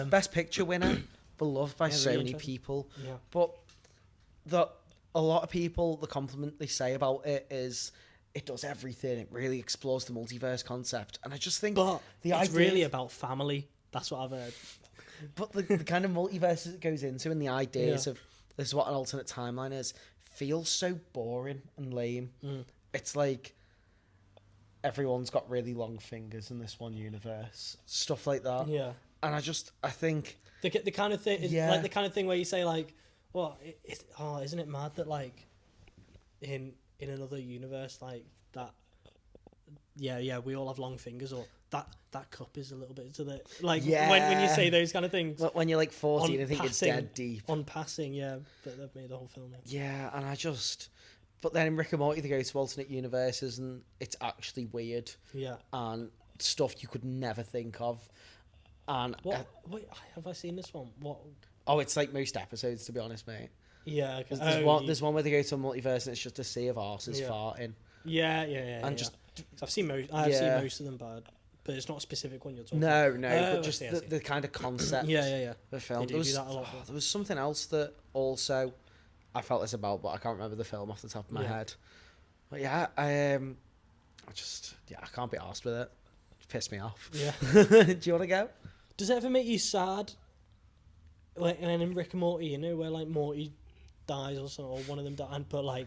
Best picture winner, beloved by so many people. Yeah. But a lot of people, the compliment they say about it is it does everything. It really explores the multiverse concept. And I just think it's really about family. That's what I've heard. But the kind of multiverse it goes into and the ideas of this is what an alternate timeline is feels so boring and lame. It's like everyone's got really long fingers in this one universe. Stuff like that. Yeah. And I think... The kind of thing... Like the kind of thing where you say like, well, isn't it mad that like in another universe like that... Yeah, we all have long fingers, or that cup is a little bit to the... Like, when you say those kind of things... When you're like 14, I think it's dead deep. On passing, but they've made the whole film. Yeah, and I just... But then in Rick and Morty, they go to alternate universes, and it's actually weird. Yeah. And stuff you could never think of. And wait, have I seen this one? What? Oh, it's like most episodes, to be honest, mate. Yeah. Okay. There's one where they go to a multiverse, and it's just a sea of arses farting. Yeah. And just... I've seen most of them, but it's not a specific one you're talking about. No, but just the kind of concept of the film. They do that a lot. There was something else that also I felt this about, but I can't remember the film off the top of my head. But I can't be arsed with it. It pissed me off. Yeah. Do you want to go? Does it ever make you sad? Like, and in Rick and Morty, you know, where like Morty dies or something, or one of them dies, but like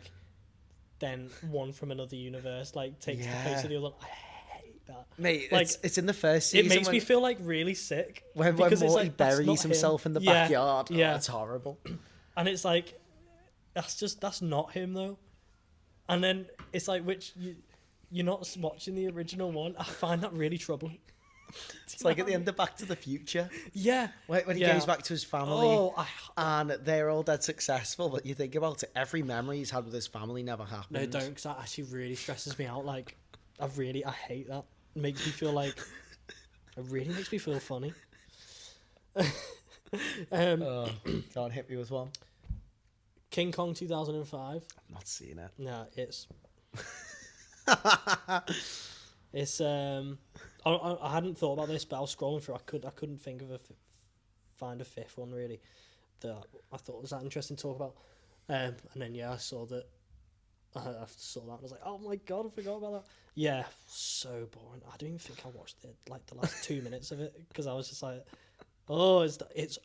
then one from another universe like takes the place of the other. I hate that, mate. Like, it's in the first season. It makes me feel like really sick when Morty buries himself in the backyard. Yeah, it's horrible. And it's like that's not him though. And then it's like you're not watching the original one. I find that really troubling. It's like at the end of Back to the Future. Yeah. When he goes back to his family and they're all dead successful, but you think about it, every memory he's had with his family never happened. No, don't, because that actually really stresses me out. Like, I hate that. It makes me feel like... It really makes me feel funny. Can't hit me with one. King Kong 2005. I've not seen it. No, it's... It's I hadn't thought about this, but I was scrolling through. I couldn't think of find a fifth one really that I thought was that interesting to talk about. And then I saw that. I saw that and I was like, oh my god, I forgot about that. Yeah, so boring. I don't even think I watched the last 2 minutes of it because I was just like, it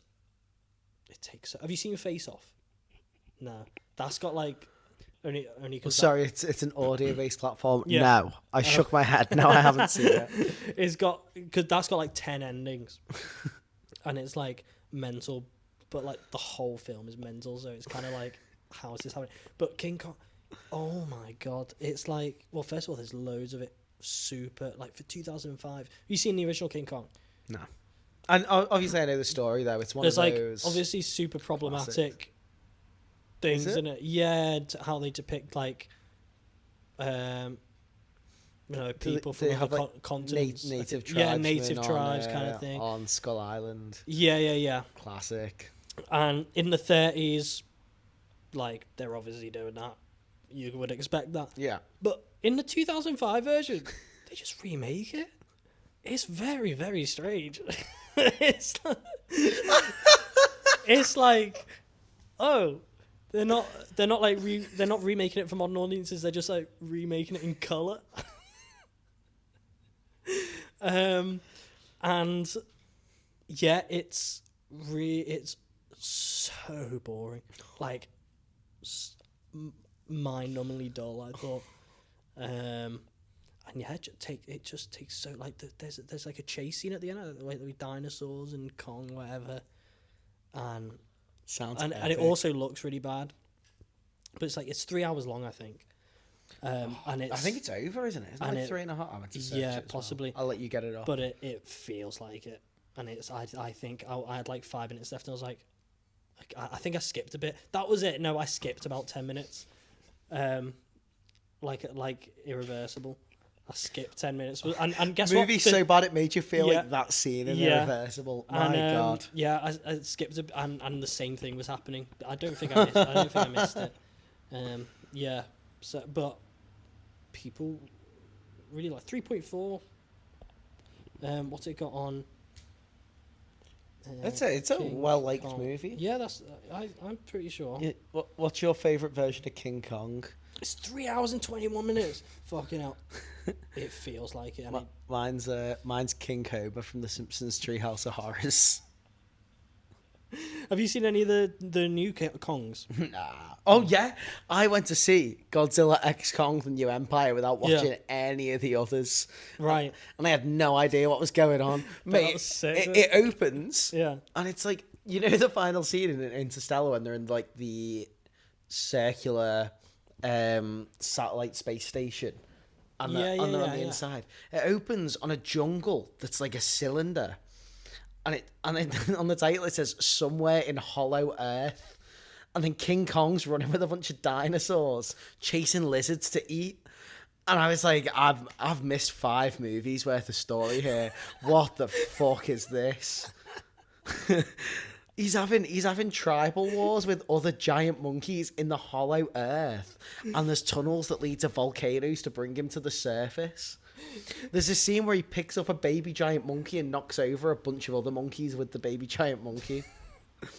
takes. Have you seen Face Off? No, that's got like. Only sorry, it's an audio-based platform. Yeah. No, I shook my head. No, I haven't seen it. It's got because that's got like 10 endings, and it's like mental, but like the whole film is mental. So it's kind of like, how is this happening? But King Kong, oh my god, it's like, well, first of all, there's loads of it. Super like for 2005. Have you seen the original King Kong? No, and obviously I know the story though. It's one of those obviously super problematic. Things in it, how they depict like people they from have, other like, continents. native tribes. Yeah, native tribes kind of thing. On Skull Island. Yeah. Classic. And in the 30s, like, they're obviously doing that. You would expect that. Yeah. But in the 2005 version, they just remake it. It's very, very strange. it's like, oh, they're not remaking it for modern audiences. They're just like remaking it in color. And yeah, it's so boring, like mind-numbingly dull, I thought. And yeah, it just takes so, like, there's like a chase scene at the end, like with dinosaurs and Kong, whatever, and it also looks really bad. But it's like, it's 3 hours long, I think. And I think it's over, isn't it? Isn't it like 3.5 hours? Yeah, possibly. Well. I'll let you get it off. But it feels like it, and it's I think I had like 5 minutes left, and I was like I think I skipped a bit. That was it. No, I skipped about 10 minutes. Like Irreversible. I skipped 10 minutes. And guess what? Movie's so bad it made you feel like that scene in Irreversible. My God. Yeah, I skipped it, and the same thing was happening. I don't think I missed it. Yeah. So, but people really like 3.4. What's it got on? It's a well-liked movie. Yeah, I'm pretty sure. Yeah, what's your favourite version of King Kong? It's 3 hours and 21 minutes. Fucking hell. It feels like it. Mine's King Cobra from The Simpsons Treehouse of Horrors. Have you seen any of the new Kongs? Nah. Oh, yeah. I went to see Godzilla X Kong: The New Empire without watching any of the others. Right. And I had no idea what was going on. Mate, it opens. Yeah. And it's like, you know, the final scene in Interstellar when they're in, like, the circular satellite space station. And they're on the inside. It opens on a jungle that's like a cylinder. And on the title it says "Somewhere in Hollow Earth," and then King Kong's running with a bunch of dinosaurs chasing lizards to eat. And I was like, I've missed 5 movies worth of story here. What the fuck is this? He's having tribal wars with other giant monkeys in the Hollow Earth, and there's tunnels that lead to volcanoes to bring him to the surface. There's a scene where he picks up a baby giant monkey and knocks over a bunch of other monkeys with the baby giant monkey.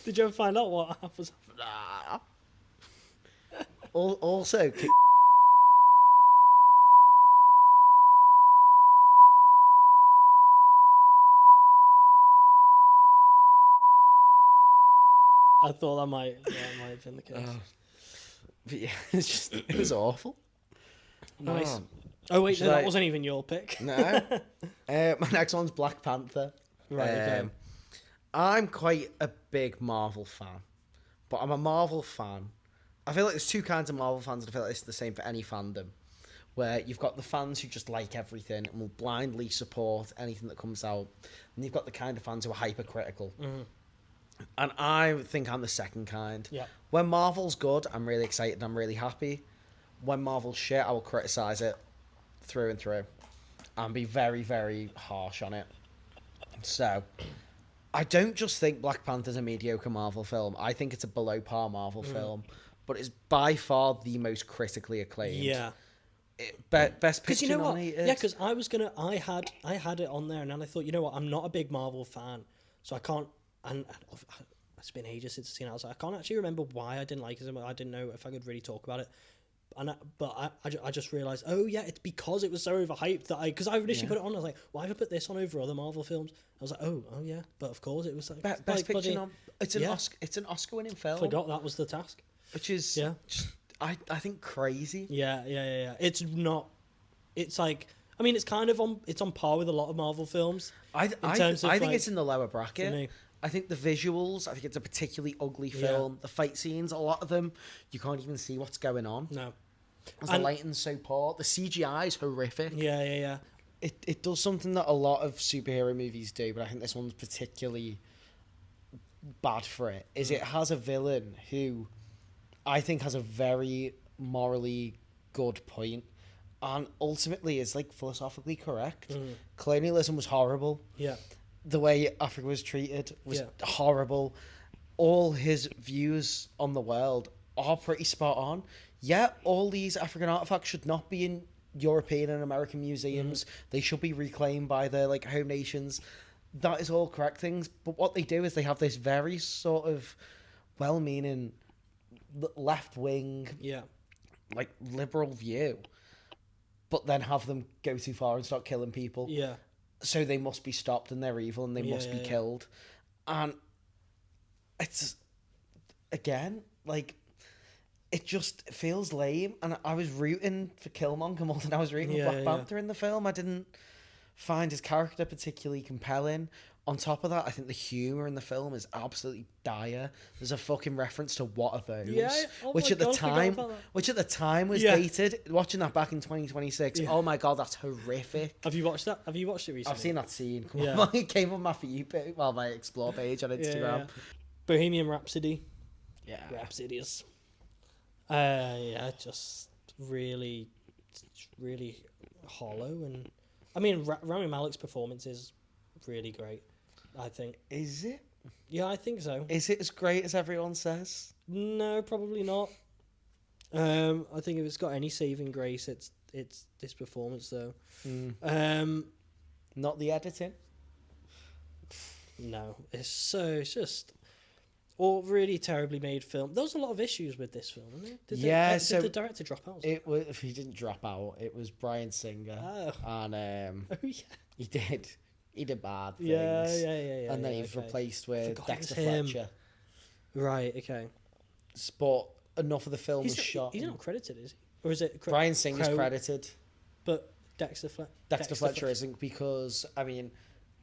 Did you ever find out what happens? Also, I thought that might have been the case. But yeah, it was awful. Nice. Oh wait, that wasn't even your pick. No. My next one's Black Panther. Right. Okay. I'm quite a big Marvel fan, but I'm a Marvel fan. I feel like there's 2 kinds of Marvel fans, and I feel like it's the same for any fandom. Where you've got the fans who just like everything and will blindly support anything that comes out, and you've got the kind of fans who are hypercritical. Mm-hmm. And I think I'm the second kind. Yeah. When Marvel's good, I'm really excited and I'm really happy. When Marvel's shit, I will criticise it through and through and be very, very harsh on it. So, I don't just think Black Panther's a mediocre Marvel film. I think it's a below par Marvel film, but it's by far the most critically acclaimed. Yeah. Best picture you know nominated. What? Yeah, because I had it on there, and then I thought, you know what, I'm not a big Marvel fan, so I can't. And it's been ages since I've seen it. I was like, I can't actually remember why I didn't like it. I didn't know if I could really talk about it. But I just realised, oh yeah, it's because it was so overhyped that because I initially put it on. I was like, why have I put this on over other Marvel films? I was like, oh yeah, but of course it was like best picture. It's an Oscar-winning film. Forgot that was the task. Which is I think crazy. Yeah. It's not. It's like, I mean, it's kind of on par with a lot of Marvel films. I think it's in the lower bracket. I think the visuals, I think it's a particularly ugly film. The fight scenes, a lot of them, you can't even see what's going on. No. The lighting's so poor. The CGI is horrific. Yeah. It does something that a lot of superhero movies do, but I think this one's particularly bad for it, is it has a villain who I think has a very morally good point, and ultimately is like philosophically correct. Mm. Colonialism was horrible. Yeah. The way Africa was treated was horrible. All his views on the world are pretty spot on. Yeah, all these African artifacts should not be in European and American museums. They should be reclaimed by their like home nations. That is all correct things. But what they do is they have this very sort of well-meaning left-wing, like liberal view, but then have them go too far and start killing people. Yeah. So they must be stopped and they're evil and they must be killed. And it's, again, like, it just feels lame. And I was rooting for Killmonger more than I was rooting for Black Panther in the film. I didn't find his character particularly compelling. On top of that, I think the humour in the film is absolutely dire. There's a fucking reference to What Are Those? Yeah. Oh which at the time was dated. Watching that back in 2026, oh my god, that's horrific. Have you watched that? Have you watched it recently? I've seen that scene. It came on my For You page, my Explore page on Instagram. Bohemian Rhapsody. Yeah. Rhapsodies. Just really hollow. And I mean, Rami Malek's performance is really great, I think. Is it? Yeah, I think so. Is it as great as everyone says? No, probably not. I think if it's got any saving grace, it's this performance though. Not the editing. No, it's just all really terribly made film. There was a lot of issues with this film, wasn't there? Did the director drop out? It was. If he didn't drop out, it was Bryan Singer, and he did. He did bad things. Yeah. And then he was replaced with Dexter Fletcher. Right. Okay. But enough of the film was shot. He's not credited, is he? Or is it? Bryan Singer's credited, but Dexter Fletcher isn't, because I mean,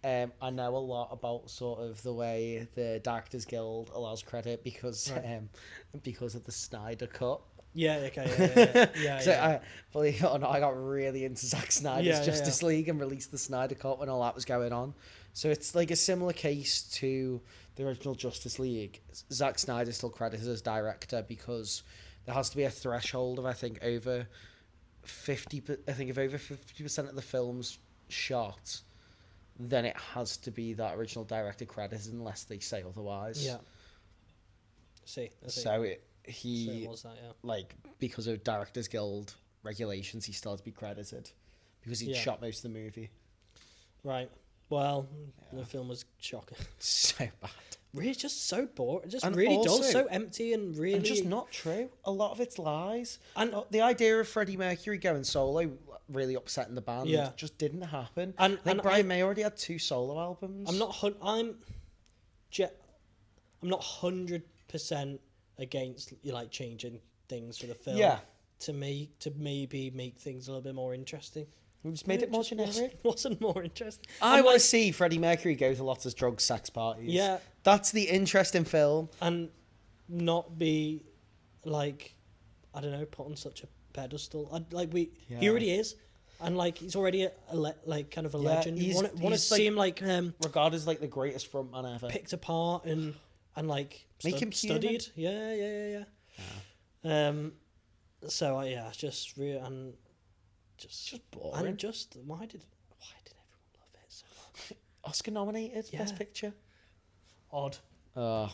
I know a lot about sort of the way the Directors Guild allows credit because of the Snyder Cut. Yeah, okay, yeah. So I believe it or not, I got really into Zack Snyder's Justice League and released the Snyder Cut when all that was going on. So it's like a similar case to the original Justice League. Zack Snyder's still credited as director because there has to be a threshold of I think over 50%. I think if over 50% of the film's shot, then it has to be that original director credited unless they say otherwise. Yeah. I see. So So it was that, like, because of Directors Guild regulations, he still has to be credited because he shot most of the movie. Right. Well, the film was shocking. So bad. Really, just so boring. Just and really also, dull, so empty and really... And just not true. A lot of it's lies. And the idea of Freddie Mercury going solo really upsetting the band just didn't happen. And Brian May already had 2 solo albums. I'm not 100% against like changing things for the film. Yeah. To maybe make things a little bit more interesting. We just made it more generic. Wasn't more interesting. I want to see Freddie Mercury go to lots of drugs, sex parties. Yeah. That's the interesting film. And not be like, I don't know, put on such a pedestal. He already is. And like he's already kind of a legend. He's want to see him like regarded as like the greatest frontman ever. Picked apart and like make him studied. Yeah. So just real and just boring. And just why did everyone love it so much? Oscar nominated Best Picture. Odd. Oh,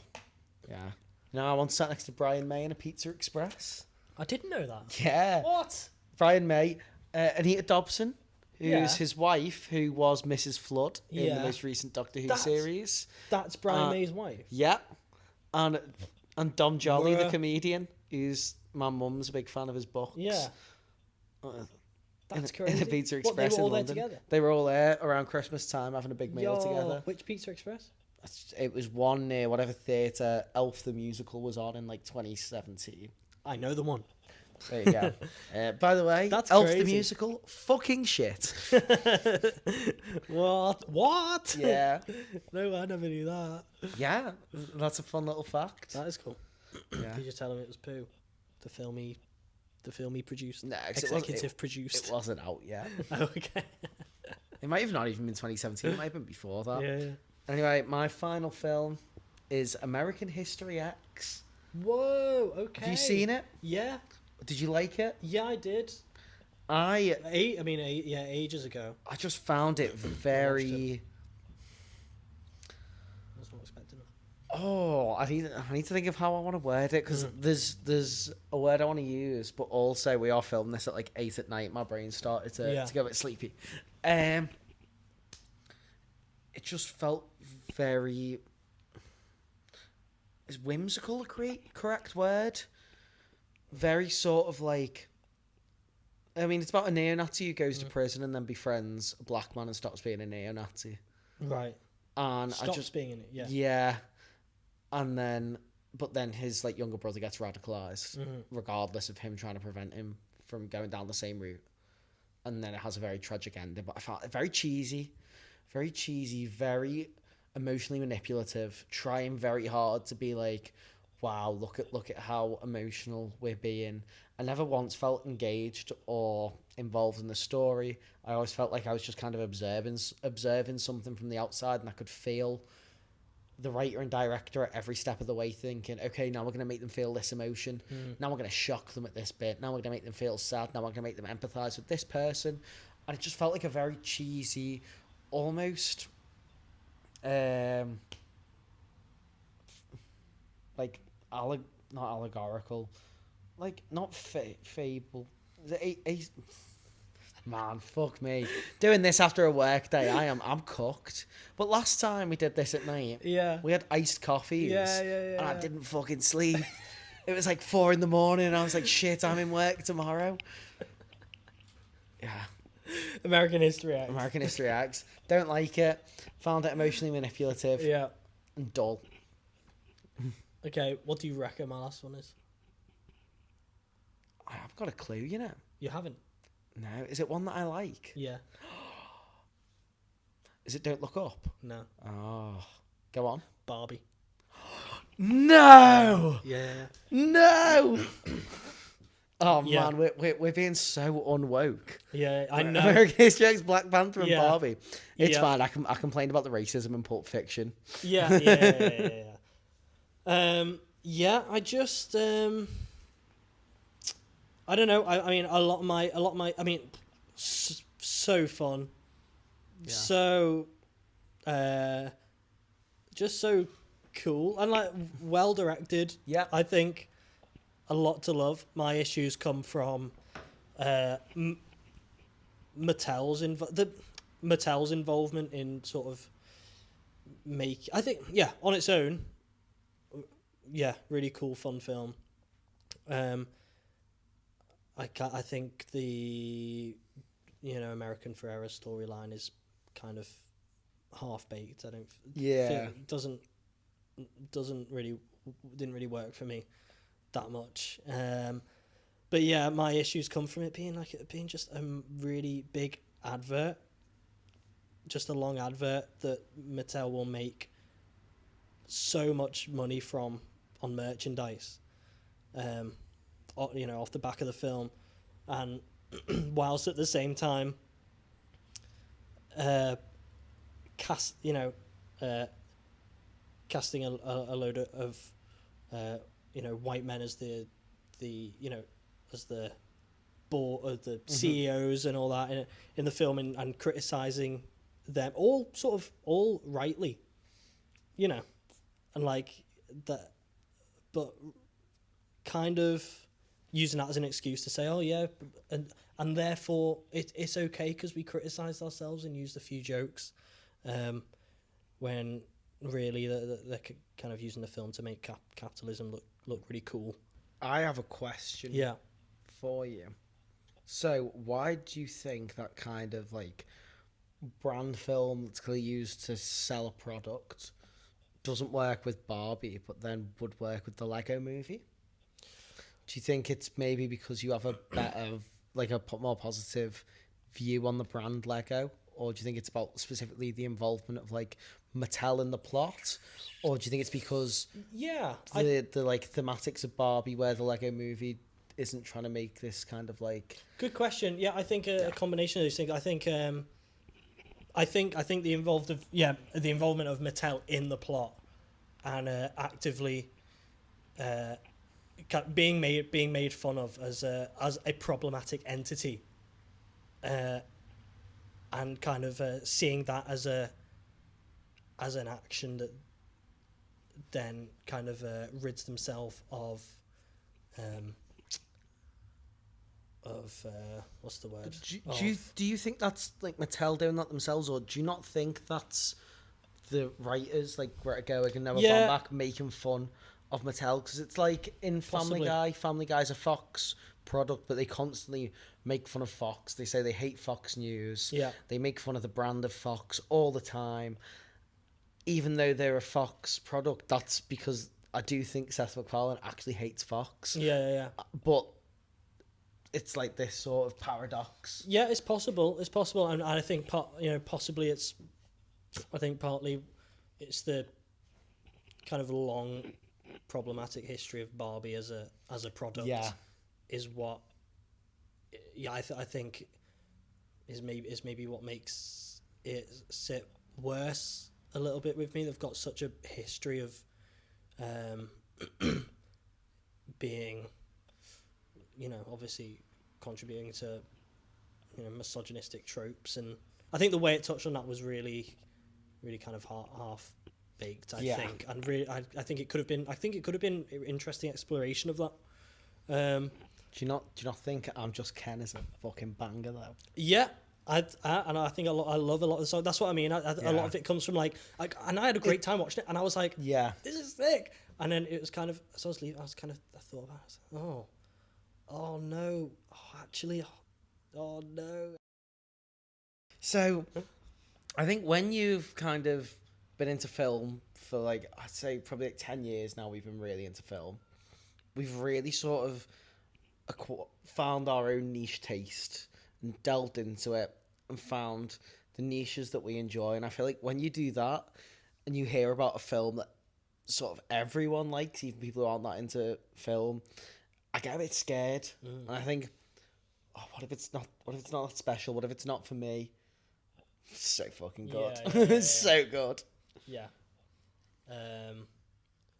yeah. Now I want to sat next to Brian May in a Pizza Express. I didn't know that. Yeah. What? Brian May, Anita Dobson, who's his wife, who was Mrs. Flood in the most recent Doctor Who series. That's Brian May's wife. Yeah. And Dom Jolly, the comedian, who's my mum's a big fan of his books. Yeah. That's crazy. In the Pizza Express they were all in London. there together? They were all there around Christmas time having a big meal together. Which Pizza Express? It was one near whatever theatre Elf the Musical was on in like 2017. I know the one. There you go. By the way, that's Elf crazy. the Musical, fucking shit. What? Yeah. No, I never knew that. Yeah, that's a fun little fact. That is cool. Yeah. You just tell him it was poo. The film he produced. No, executive produced. It wasn't out yet. Oh, okay. It might have not even been 2017. It might have been before that. Yeah. Anyway, my final film is American History X. Whoa, okay. Have you seen it? Yeah. Did you like it? Yeah, I did. Ages ago. I just found it very. I was not expecting it. Oh, I need to think of how I want to word it, because there's a word I want to use, but also we are filming this at like 8 at night. My brain started to get a bit sleepy. It just felt very. Is whimsical a correct word? Very sort of like. I mean, it's about a neo-Nazi who goes to prison and then befriends a black man and stops being a neo-Nazi. Right. And stops being in it. Yeah. Yeah. And then, but then his like younger brother gets radicalized, regardless of him trying to prevent him from going down the same route. And then it has a very tragic ending. But I found it very cheesy, very emotionally manipulative, trying very hard to be like, wow, look at how emotional we're being. I never once felt engaged or involved in the story. I always felt like I was just kind of observing something from the outside, and I could feel the writer and director at every step of the way thinking, okay, now we're going to make them feel this emotion. Now we're going to shock them at this bit. Now we're going to make them feel sad. Now we're going to make them empathize with this person. And it just felt like a very cheesy, almost like not allegorical, like not fable. Man, fuck me. Doing this after a work day, I'm cooked. But last time we did this at night, we had iced coffees. And I didn't fucking sleep. It was like 4 a.m. and I was like, shit, I'm in work tomorrow. Yeah. American History X. Don't like it. Found it emotionally manipulative. Yeah. And dull. Okay, what do you reckon my last one is? I've got a clue, you know. You haven't? No. Is it one that I like? Yeah. Is it Don't Look Up? No. Oh. Go on. Barbie. No! Yeah. No! Oh, Yeah. man, we're being so unwoke. Yeah, I know. American History X, Black Panther, and Yeah. Barbie. It's Yeah. fine. I complained about the racism in Pulp Fiction. Yeah. I just I don't know. I mean, a lot of my. I mean, so fun, so, just so cool and like well directed. Yeah, I think a lot to love. My issues come from Mattel's involvement in sort of I think on its own. Yeah, really cool, fun film. I think the American Ferrera storyline is kind of half baked. I don't. Yeah. Didn't really work for me that much. But yeah, my issues come from it being just a really big advert, just a long advert that Mattel will make so much money from on merchandise, off the back of the film, and whilst at the same time, casting a load of white men as the board of the CEOs and all that in the film, and criticizing them all rightly, and like that, but kind of using that as an excuse to say, oh yeah, and therefore it's okay because we criticised ourselves and used a few jokes, when really they're kind of using the film to make capitalism look really cool. I have a question for you. So why do you think that kind of like brand film that's clearly used to sell a product doesn't work with Barbie, but then would work with the Lego movie? Do you think it's maybe because you have a better, like a more positive view on the brand Lego? Or do you think it's about specifically the involvement of like Mattel in the plot? Or do you think it's because the like thematics of Barbie where the Lego movie isn't trying to make this kind of like... Good question. Yeah, I think a combination of those things. I think the involvement of Mattel in the plot and actively being made fun of as a problematic entity and kind of seeing that as an action that then kind of rids themselves of what's the word? Do you think that's like Mattel doing that themselves, or do you not think that's the writers like Greta Gerwig and Noah Baumbach making fun of Mattel? Because it's like in Family Guy. Family Guy's a Fox product, but they constantly make fun of Fox. They say they hate Fox News. Yeah. They make fun of the brand of Fox all the time. Even though they're a Fox product, that's because I do think Seth MacFarlane actually hates Fox. Yeah. But it's like this sort of paradox. Yeah, it's possible. It's possible, and I think possibly it's. I think partly it's the kind of long problematic history of Barbie as a product. Yeah. Is what. Yeah, I think is maybe what makes it sit worse a little bit with me. They've got such a history of being, obviously contributing to, misogynistic tropes, and I think the way it touched on that was really, really kind of half baked. I think, and really, I think it could have been. I think it could have been an interesting exploration of that. Do you not think I'm Just Ken is a fucking banger though? Yeah. I think I love a lot of the song. That's what I mean. A lot of it comes from like, and I had a great time watching it, and I was like, yeah, this is sick. And then it was kind of, as I was leaving, I thought about it. I was like, oh no, actually, oh no. So, I think when you've kind of been into film for like, I'd say probably like 10 years now, we've been really into film. We've really sort of found our own niche taste and delved into it and found the niches that we enjoy. And I feel like when you do that and you hear about a film that sort of everyone likes, even people who aren't that into film, I get a bit scared. And I think, what if it's not that special? What if it's not for me? It's so fucking good. It's so good. Yeah.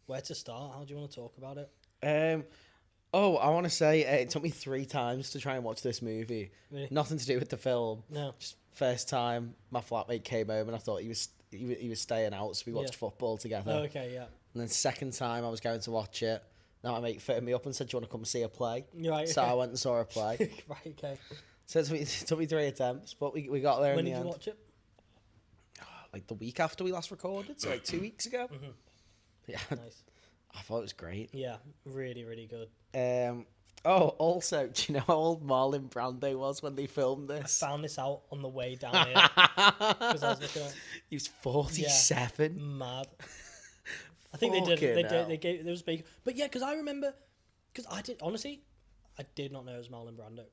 Where to start? How do you want to talk about it? I want to say it took me 3 times to try and watch this movie. Really? Nothing to do with the film. No. Just first time my flatmate came home and I thought he was staying out, so we watched football together. Oh, okay, yeah. And then second time I was going to watch it. Now my mate phoned me up and said, "Do you want to come see a play?" Right. So I went and saw a play. Right. Okay. So it took me 3 attempts, but we got there in the end. When did you watch it? Like the week after we last recorded, so like 2 weeks ago. Mm-hmm. Yeah. Nice. I thought it was great. Yeah, really, really good. Also, do you know how old Marlon Brando was when they filmed this? I found this out on the way down here because I was looking at. He was 47. Yeah, mad. I think they did. They gave. There was big, but yeah, because I remember, because I did not know it was Marlon Brando.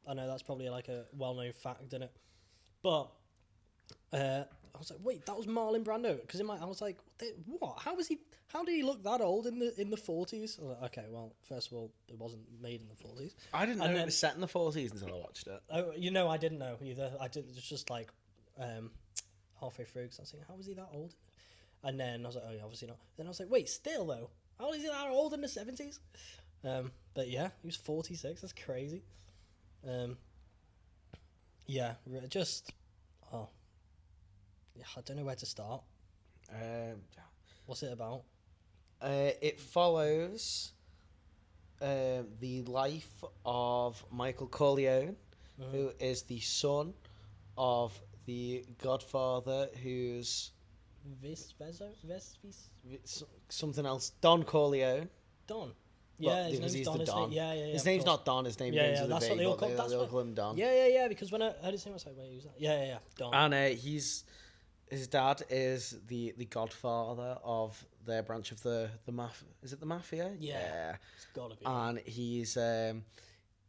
I know that's probably like a well-known fact, isn't it? But I was like, wait, that was Marlon Brando? Because I was like, what? How did he look that old in the 40s? I was like, okay, well, first of all, it wasn't made in the 40s. I didn't know it was set in the 40s until I watched it. Oh, I didn't know either. It was just like halfway through because I was thinking, how was he that old? And then I was like, oh, yeah, obviously not. Then I was like, wait, still though, how is he that old in the 70s? But yeah, he was 46. That's crazy. Yeah, just I don't know where to start. What's it about? It follows the life of Michael Corleone, who is the son of the Godfather, who's something else. Don Corleone. Don. Yeah, his name's Don. His name's not Don. His name is that's what they all call him Don. Yeah. Because when I heard his name, I was like, wait, who's that? Yeah. Don. And his dad is the Godfather of their branch of the mafia. Is it the mafia? Yeah. It's gotta be. And he's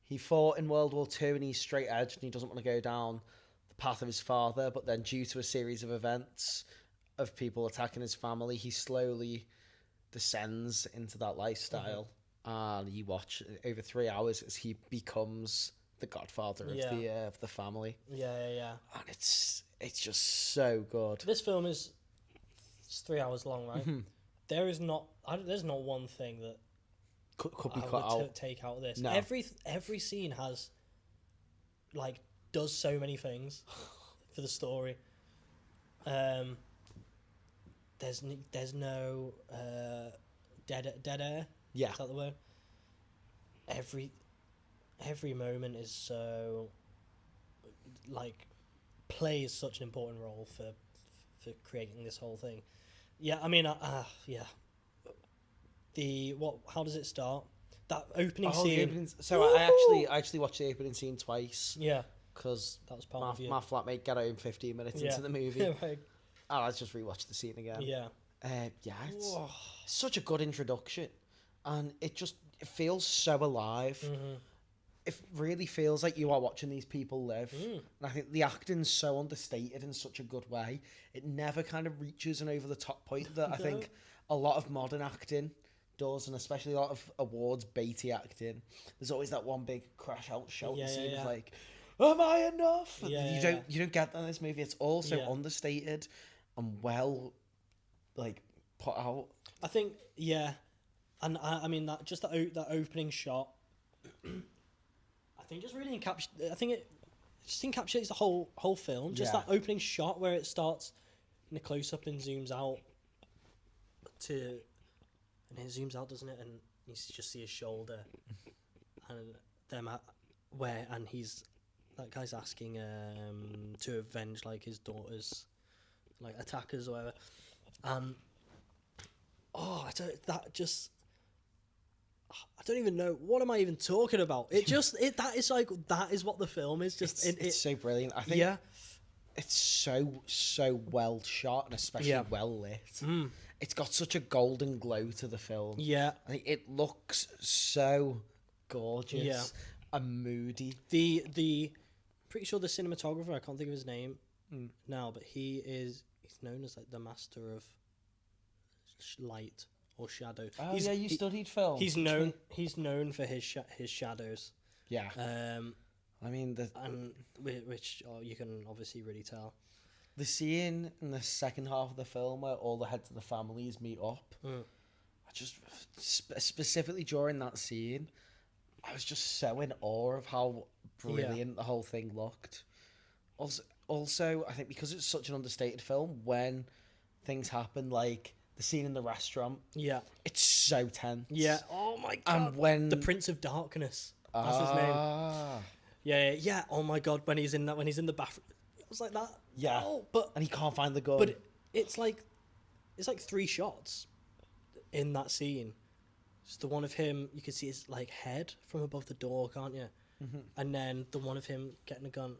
he fought in World War II, and he's straight edge, and he doesn't want to go down the path of his father. But then, due to a series of events of people attacking his family, he slowly descends into that lifestyle. And you watch over 3 hours as he becomes the Godfather of the family. Yeah. And it's just so good. This film it's 3 hours long, right? Mm-hmm. There's not one thing that could be cut out. Take out of this. No. Every scene has like does so many things for the story. There's no dead air. Yeah. Is that the word? Every moment is so, like, plays such an important role for creating this whole thing. Yeah, I mean, yeah. How does it start? That opening scene. So I actually watched the opening scene twice. Yeah, Because that was part of you. my flatmate got home 15 minutes into the movie. Right. Oh, let's just rewatch the scene again. Yeah. It's such a good introduction, and it feels so alive. Mm-hmm. It really feels like you are watching these people live. And I think the acting's so understated in such a good way. It never kind of reaches an over the top point that I think a lot of modern acting does, and especially a lot of awards baity acting. There's always that one big crash out shouting scene of like, "Am I enough?" You don't get that in this movie. It's all so understated and well, like, put out. I think, and I mean that opening shot. I think just really it just encapsulates the whole film. Just that opening shot where it starts in a close up and zooms out and it zooms out, doesn't it? And you just see his shoulder, and that guy's asking to avenge like his daughter's like attackers or whatever. I don't even know what am I even talking about. That is what the film is. Just it's so brilliant. I think it's so well shot and especially well lit. It's got such a golden glow to the film. Yeah, I think it looks so gorgeous and moody. The pretty sure the cinematographer, I can't think of his name now, but he's known as like the master of light or shadow. Oh, you studied film. He's known for his shadows. Yeah. I mean which you can obviously really tell. The scene in the second half of the film where all the heads of the families meet up. I just specifically during that scene, I was just so in awe of how brilliant the whole thing looked. Also, I think because it's such an understated film, when things happen, like the scene in the restaurant, it's so tense. Yeah. Oh my god. And when the Prince of Darkness, that's his name. Yeah. Oh my god, when he's in the bathroom, it was like that. Yeah. And he can't find the gun. But it's like 3 shots in that scene. It's the one of him, you can see his like head from above the door, can't you? Mm-hmm. And then the one of him getting a gun,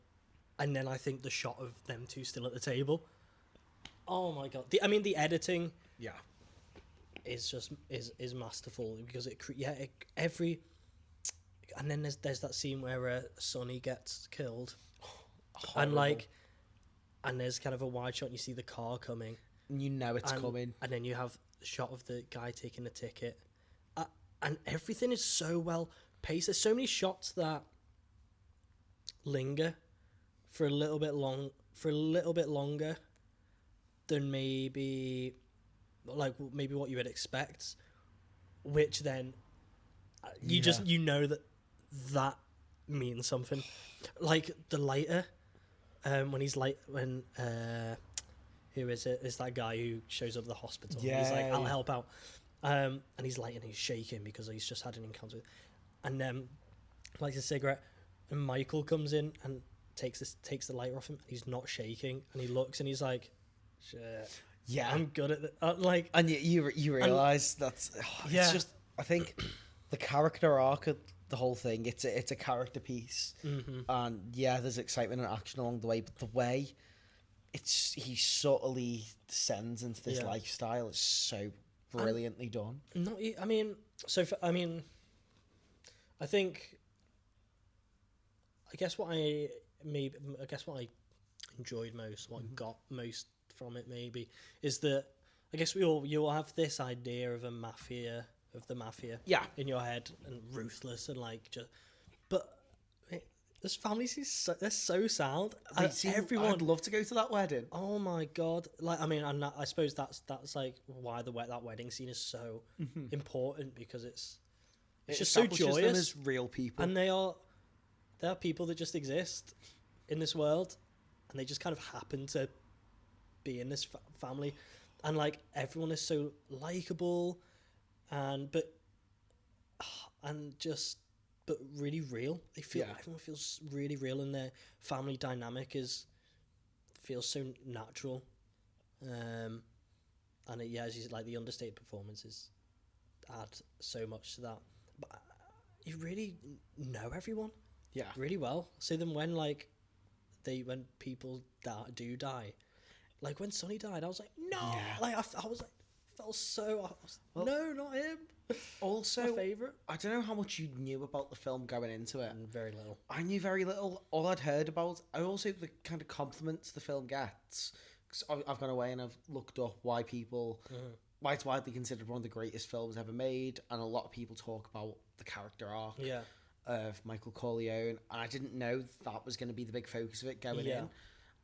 and then I think the shot of them two still at the table. Oh my god! The editing, is just is masterful because and then there's that scene where Sonny gets killed, and there's kind of a wide shot and you see the car coming, and you know it's coming, and then you have the shot of the guy taking the ticket, and everything is so well paced. There's so many shots that linger for a little bit longer than maybe what you would expect, which then you know that means something. Like the lighter, when who is it? It's that guy who shows up at the hospital. Yeah, he's like, I'll help out, and he's lighting, he's shaking because he's just had an encounter, and then lights a cigarette, and Michael comes in and takes the lighter off him, and he's not shaking, and he looks and he's like, shit, I'm good at it. And you realise that's it's just, I think the character arc of the whole thing, it's a character piece, and there's excitement and action along the way, but the way he subtly descends into this lifestyle is so brilliantly done. I guess what I enjoyed most, what I got most from it maybe, is that I guess you all have this idea of the mafia in your head, and ruthless and but this family they're so sound. Everyone, I'd love to go to that wedding. Oh my god! And I suppose that's like why that wedding scene is so important, because it's just so joyous. Them as real people, and they are people that just exist. in this world, and they just kind of happen to be in this family, and like everyone is so likable, but really real. Everyone feels really real, and their family dynamic feels so natural. And as you said, like the understated performances add so much to that. But you really know everyone, really well. So then when people do die, like when Sonny died, I was like, no, like I was like, no, not him. Also, my favorite. I don't know how much you knew about the film going into it. Very little. I knew very little. All I'd heard about, I also the kind of compliments the film gets. Because I've gone away and I've looked up why it's widely considered one of the greatest films ever made, and a lot of people talk about the character arc of Michael Corleone, and I didn't know that was going to be the big focus of it going in, and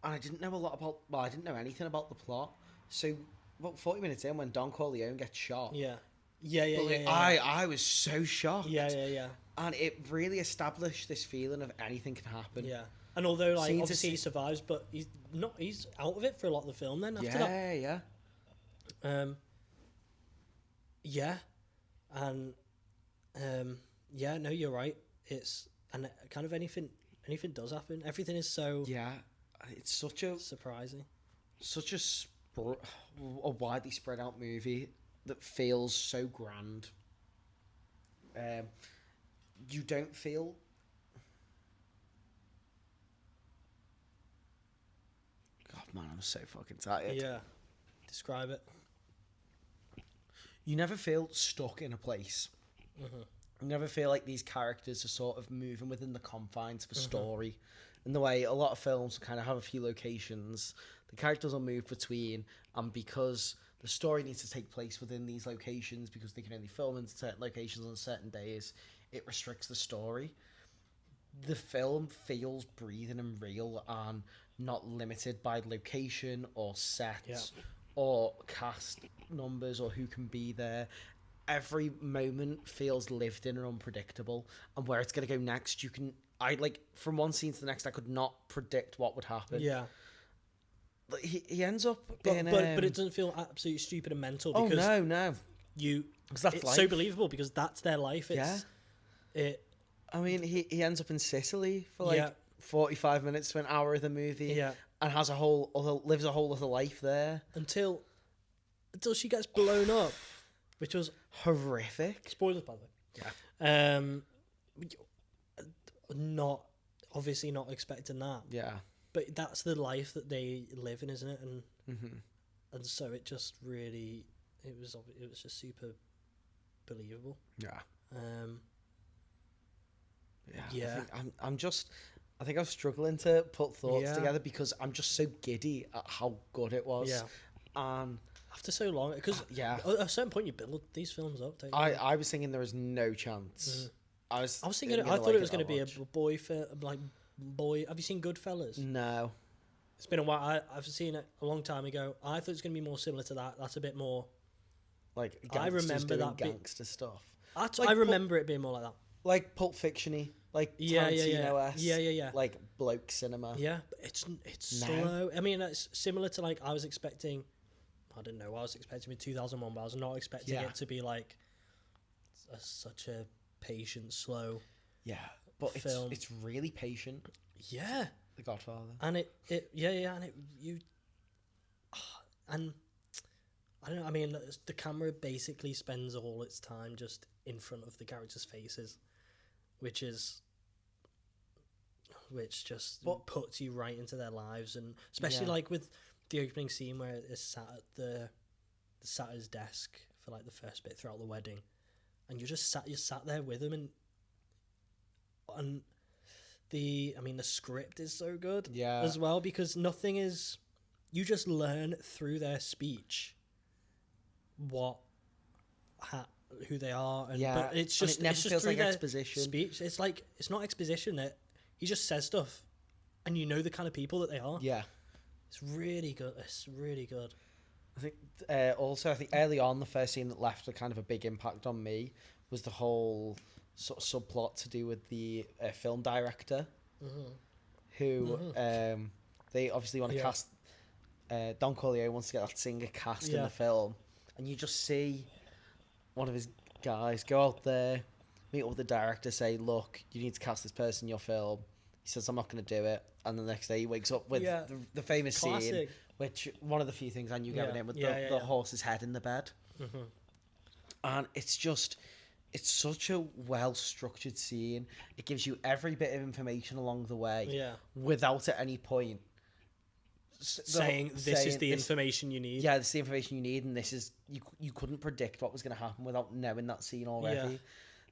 I didn't know I didn't know anything about the plot. So about 40 minutes in, when Don Corleone gets shot, I was so shocked. And it really established this feeling of anything can happen. Yeah. And although, like, obviously he survives, but he's out of it for a lot of the film then after that. No, you're right. And kind of anything does happen. Everything is so... Yeah, it's such a... surprising. Such a widely spread out movie that feels so grand. You don't feel... God, man, I'm so fucking tired. Yeah. Describe it. You never feel stuck in a place. Mm-hmm. You never feel like these characters are sort of moving within the confines of a story. In the way a lot of films kind of have a few locations, the characters will move between, and because the story needs to take place within these locations, because they can only film in certain locations on certain days, it restricts the story. The film feels breathing and real and not limited by location or sets or cast numbers or who can be there. Every moment feels lived in and unpredictable, and where it's going to go next, from one scene to the next, I could not predict what would happen. Yeah. He ends up but it doesn't feel absolutely stupid and mental, because no. It's so believable, because that's their life. I mean, he ends up in Sicily for 45 minutes to an hour of the movie, and lives a whole other life there until she gets blown up, which was horrific. Spoilers, by the way. Not expecting that. Yeah, but that's the life that they live in, isn't it? And so it just really, it was just super believable. Yeah. I think I'm struggling to put thoughts together, because I'm just so giddy at how good it was. Yeah. And after so long, because at a certain point you build these films up, don't you? I was thinking there was no chance. I was thinking, I thought it was going to be a boy film, like boy. Have you seen Goodfellas? No. It's been a while. I've seen it a long time ago. I thought it was going to be more similar to that. That's a bit more like I remember that gangster stuff. I remember it being more like that, like Pulp Fiction-y, like Tarantino-esque, yeah, like bloke cinema. Yeah, it's slow. I mean, it's similar to, like, I was expecting. I didn't know what I was expecting in 2001, but I was not expecting it to be like such a patient, slow. Yeah, but film. It's really patient. Yeah, The Godfather. And and I don't know. I mean, the camera basically spends all its time just in front of the characters' faces, which just puts you right into their lives, and especially like with the opening scene where it's sat at his desk for like the first bit throughout the wedding, and you're sat there with him, and the script is so good as well, because nothing is, you just learn through their speech who they are, but it's just, and it never feels like exposition. Speech. It's like, it's not exposition, that he just says stuff and you know the kind of people that they are. It's really good. I think I think early on, the first scene that left a kind of a big impact on me was the whole sort of subplot to do with the film director, who they obviously want to cast. Don Corleone wants to get that singer cast in the film, and you just see one of his guys go out there, meet up with the director, say, "Look, you need to cast this person in your film." He says, "I'm not going to do it," and the next day he wakes up with the famous scene, which one of the few things I knew getting in with the horse's head in the bed, and it's such a well-structured scene. It gives you every bit of information along the way, without at any point saying this is the information you need. Yeah, this is the information you need, and this is you couldn't predict what was going to happen without knowing that scene already. Yeah.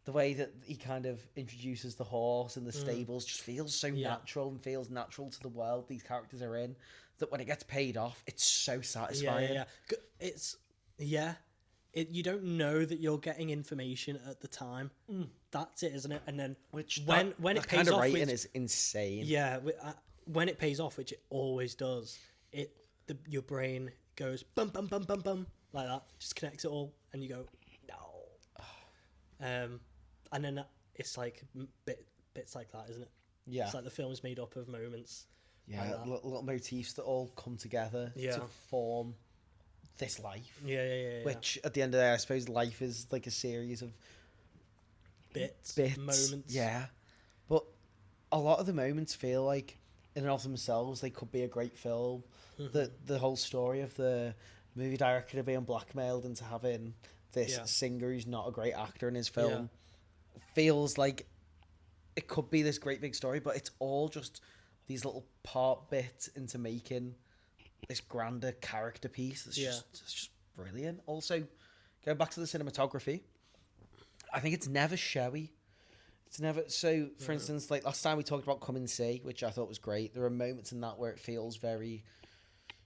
The way that he kind of introduces the horse and the stables just feels so natural and feels natural to the world these characters are in. That when it gets paid off, it's so satisfying. It's you don't know that you're getting information at the time. That's it, isn't it? And then when it pays kind of off, writing is insane. Yeah. When it pays off, which it always does, your brain goes bum bum bum bum bum like that, just connects it all, and you go no. And then it's like bits like that, isn't it? Yeah, it's like the film is made up of moments. Yeah, like little motifs that all come together to form this life. Yeah. Which at the end of the day, I suppose life is like a series of bits, moments. Yeah, but a lot of the moments feel like, in and of themselves, they could be a great film. The whole story of the movie director being blackmailed into having this singer who's not a great actor in his film feels like it could be this great big story, but it's all just these little part bits into making this grander character piece that's just brilliant. Also, going back to the cinematography, I think it's never showy. It's never so. For instance, like last time we talked about Come and See, which I thought was great. There are moments in that where it feels very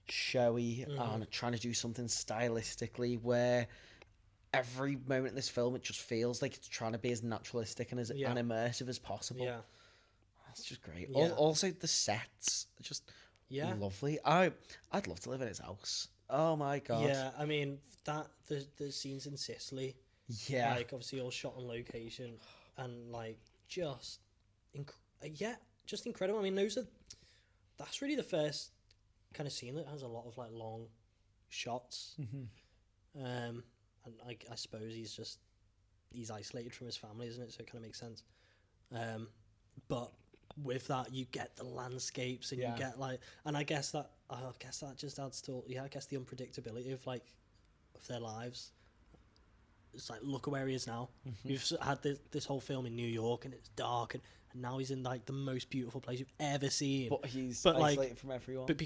showy and trying to do something stylistically. Where every moment in this film, it just feels like it's trying to be as naturalistic and as immersive as possible. Yeah, that's just great. Yeah. Also, the sets are just lovely. I'd love to live in his house. Oh my god. Yeah, I mean the scenes in Sicily. Yeah, like obviously all shot on location. And like just incredible. I mean, that's really the first kind of scene that has a lot of like long shots. And I suppose he's isolated from his family, isn't it? So it kind of makes sense. But with that, you get the landscapes and you get like, and I guess that just adds to I guess the unpredictability of their lives. It's like, look at where he is now. You've had this whole film in New York, and it's dark, and now he's in like the most beautiful place you've ever seen. But he's isolated from everyone. But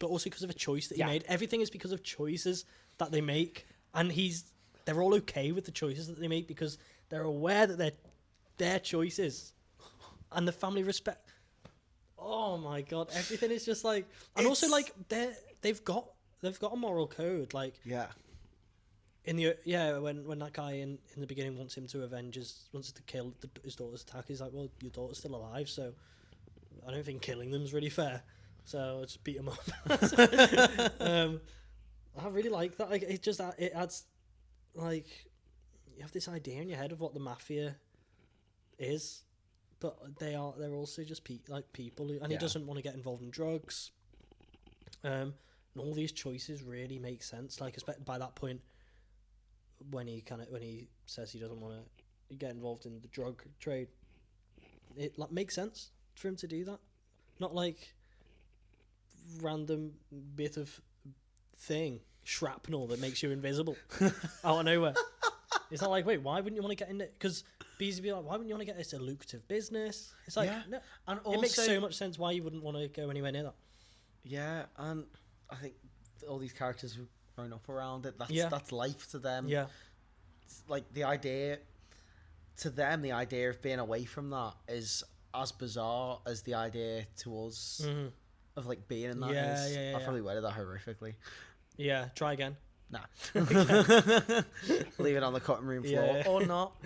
also because of a choice that he made. Everything is because of choices that they make, and they're all okay with the choices that they make because they're aware that they're their choices, and the family respect. Oh my god, everything is just like, and also like they've got a moral code, like in the when that guy in the beginning wants to kill his daughter's attack, he's like, well, your daughter's still alive, so I don't think killing them's really fair, so I'll just beat him up. I really like that. Like it adds, like, you have this idea in your head of what the mafia is, but they're also just people who, and he doesn't want to get involved in drugs. And all these choices really make sense. Like, by that point, when he says he doesn't want to get involved in the drug trade, it like makes sense for him to do that. Not like random bit of thing, shrapnel that makes you invisible out of nowhere. It's not like, wait, why wouldn't you want to get in it? Because Beezy be like, why wouldn't you want to get this a lucrative business? It's like, no, and also, it makes so much sense why you wouldn't want to go anywhere near that. Yeah, and I think all these characters who've grown up around it, that's life to them. Yeah, it's like the idea to them, the idea of being away from that is as bizarre as the idea to us of like being in that is. Yeah. I probably worded that horrifically. Yeah, try again. Nah. Leave it on the cutting room floor or not.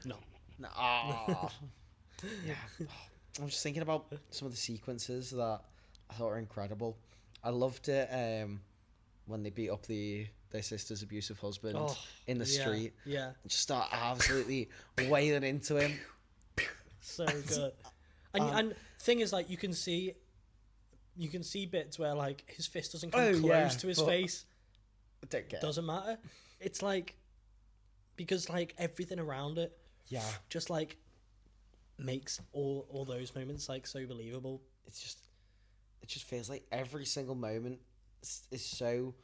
No. Oh. Yeah. I'm just thinking about some of the sequences that I thought were incredible. I loved it when they beat up their sister's abusive husband in the street. Yeah. And just start absolutely wailing into him. So good. And thing is, like, you can see bits where like his fist doesn't come close to his face. I don't get Doesn't matter. It's like because like everything around it, just like makes all those moments like so believable. It just feels like every single moment is so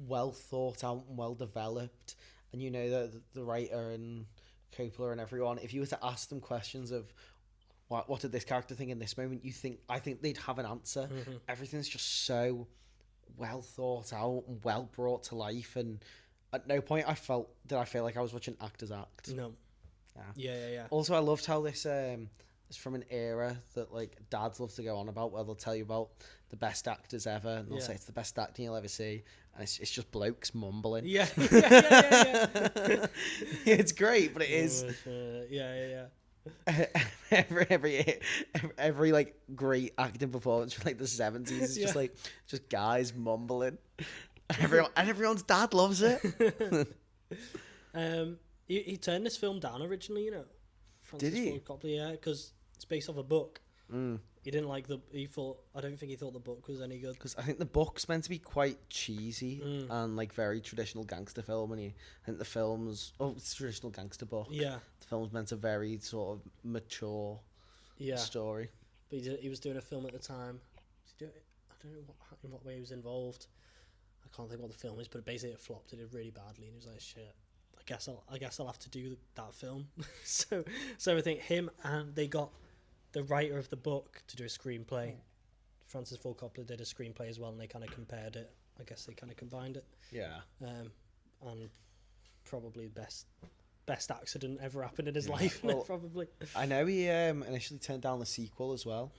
well thought out and well developed, and you know the writer and Coppola and everyone, if you were to ask them questions of what did this character think in this moment, I think they'd have an answer. Mm-hmm. Everything's just so well thought out and well brought to life, and at no point did I feel like I was watching actors act. No. Yeah. Also, I loved how this is from an era that like dads love to go on about, where they'll tell you about the best actors ever, and they'll say it's the best acting you'll ever see, and it's just blokes mumbling. Yeah. It's great, but it is. Yeah. every like great acting performance from like the 70s is just guys mumbling. Everyone's dad loves it. He turned this film down originally, you know. Did he? Coppola, because it's based off a book. Mm. He didn't like I don't think he thought the book was any good. Because I think the book's meant to be quite cheesy and like very traditional gangster film, and I think the film's it's a traditional gangster book. Yeah. The film's meant a very sort of mature story. But he was doing a film at the time. I don't know in what way he was involved. I can't think what the film is, but basically it flopped. It did really badly, and he was like, "Shit, I guess I'll have to do that film." so I think him and they got the writer of the book to do a screenplay. Francis Ford Coppola did a screenplay as well, and they kind of compared it. I guess they kind of combined it. Yeah. And probably best accident ever happened in his life. Well, probably. I know he initially turned down the sequel as well,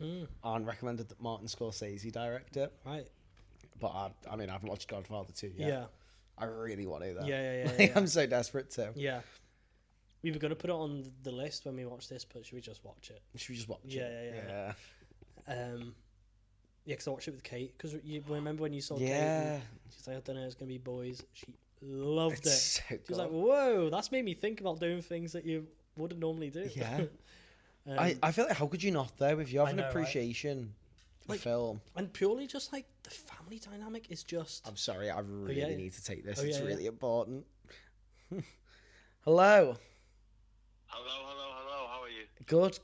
and recommended that Martin Scorsese direct it. Right. But I mean, I haven't watched Godfather 2 yet. Yeah. I really want to though. Yeah. I'm so desperate to. Yeah. We were going to put it on the list when we watch this, but should we just watch it? Should we just watch it? Yeah. Because I watched it with Kate. Because you remember when you saw Kate? Yeah. She's like, I don't know, it's going to be boys. She loved it. So she was like, whoa, that's made me think about doing things that you wouldn't normally do. Yeah. I feel like, how could you not though? If you have an appreciation for film. And purely just like the family dynamic is just... I'm sorry, I really need to take this. Oh, it's yeah, really important. Hello. Hello, how are you? Good.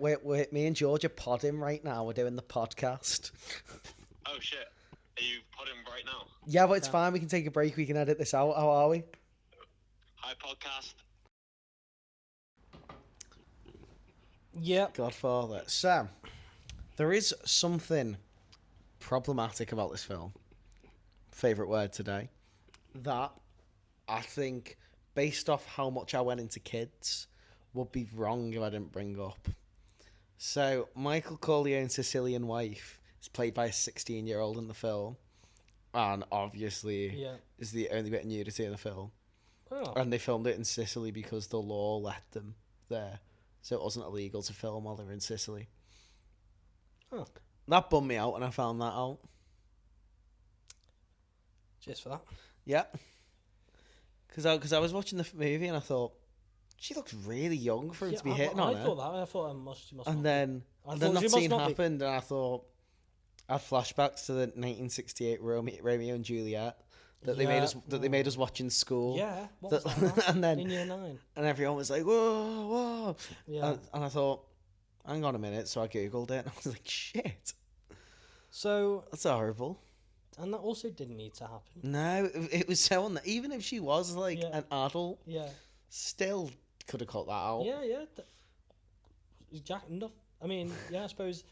We're me and George are podding right now. We're doing the podcast. Oh shit. Are you podding right now? Yeah, but it's fine. We can take a break. We can edit this out. How are we? Hi, podcast. Yeah. Godfather. So, there is something problematic about this film. Favourite word today. That I think, based off how much I went into kids, would be wrong if I didn't bring up. So, Michael Corleone's Sicilian wife is played by a 16-year-old in the film, and obviously is the only bit of nudity in the film. Oh. And they filmed it in Sicily because the law let them there, so it wasn't illegal to film while they were in Sicily. Oh. That bummed me out when I found that out. Cheers for that. Yeah. Because I was watching the movie and I thought, she looks really young for him to be hitting on her. I thought that. I thought she must and not then, be. and then that scene happened and I thought, I had flashbacks to the 1968 Romeo and Juliet that they made us watch in school. Yeah. What was that? And then in year 9. And everyone was like, whoa. Yeah. And I thought, hang on a minute. So I Googled it and I was like, shit. So that's horrible. And that also didn't need to happen. No, it was so even if she was like an adult, still could have cut that out. Yeah. I mean, I suppose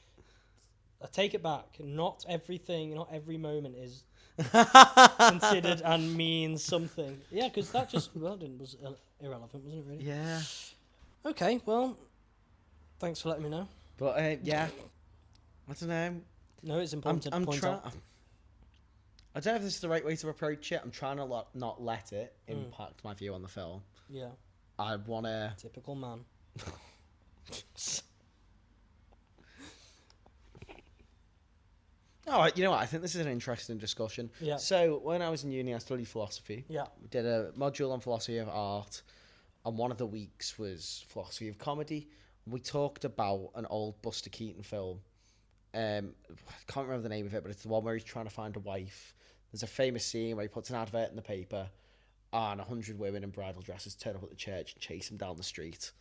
I take it back. Not every moment is considered and means something. Yeah, because that just was irrelevant, wasn't it? Really? Yeah. Okay, well, thanks for letting me know. But I don't know. No, it's important to point out. I don't know if this is the right way to approach it. I'm trying to not let it impact my view on the film. Yeah. I want to... Typical man. Oh, you know what? I think this is an interesting discussion. Yeah. So, when I was in uni, I studied philosophy. Yeah. We did a module on philosophy of art, and one of the weeks was philosophy of comedy. We talked about an old Buster Keaton film. I can't remember the name of it, but it's the one where he's trying to find a wife. There's a famous scene where he puts an advert in the paper, and 100 women in bridal dresses turn up at the church and chase him down the street.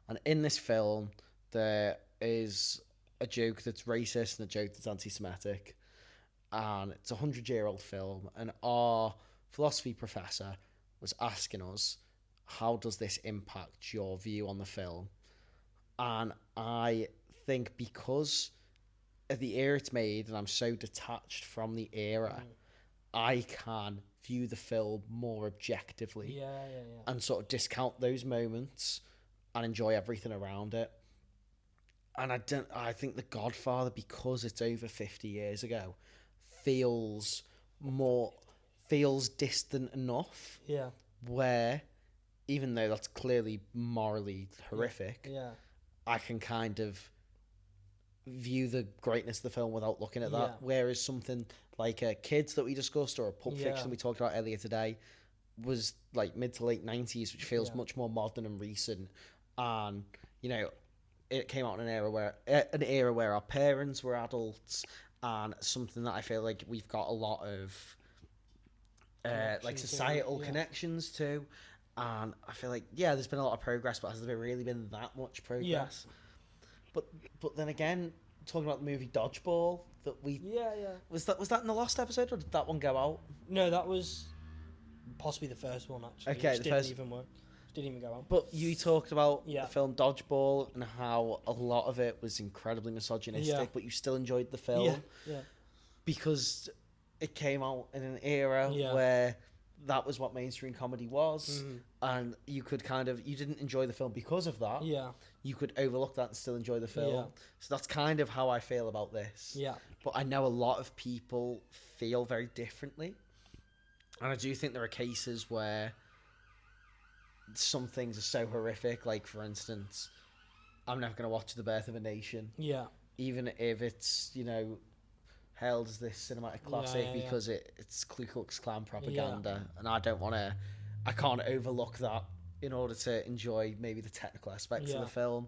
And in this film, there is a joke that's racist and a joke that's anti-Semitic. And it's a 100-year-old film. And our philosophy professor was asking us, how does this impact your view on the film? And I think because of the era it's made, and I'm so detached from the era, I can view the film more objectively and sort of discount those moments and enjoy everything around it. And I think The Godfather, because it's over 50 years ago, feels distant enough. Yeah. Where, even though that's clearly morally horrific, I can kind of view the greatness of the film without looking at that. Yeah. Whereas something like Kids that we discussed, or Pulp Fiction we talked about earlier today, was like mid to late 90s, which feels much more modern and recent. And, you know, it came out in an era where our parents were adults, and something that I feel like we've got a lot of like societal connections to. And I feel like, there's been a lot of progress, but has there really been that much progress? But then again, talking about the movie Dodgeball, that we was that in the last episode, or did that one go out? No, that was possibly the first one actually. Okay, which didn't even work. Didn't even go out. But you talked about the film Dodgeball and how a lot of it was incredibly misogynistic, but you still enjoyed the film because it came out in an era where that was what mainstream comedy was, and you didn't enjoy the film because of that. You could overlook that and still enjoy the film. So that's kind of how I feel about this. But I know a lot of people feel very differently, and I do think there are cases where some things are so horrific. Like, for instance, I'm never going to watch The Birth of a Nation. Even if it's, hailed as this cinematic classic because it's Ku Klux Klan propaganda, and I can't overlook that in order to enjoy maybe the technical aspects of the film.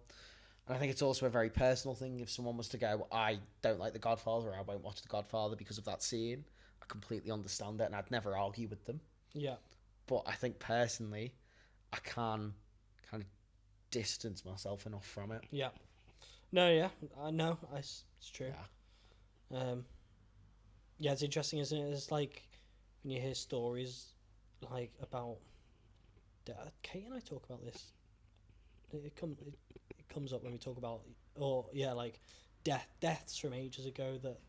And I think it's also a very personal thing. If someone was to go, I don't like The Godfather, or I won't watch The Godfather because of that scene, I completely understand it, and I'd never argue with them. But I think personally, I can kind of distance myself enough from it. No, I know. It's true. It's interesting, isn't it? It's like when you hear stories like about Kate and I talk about this. It comes up when we talk about like deaths from ages ago that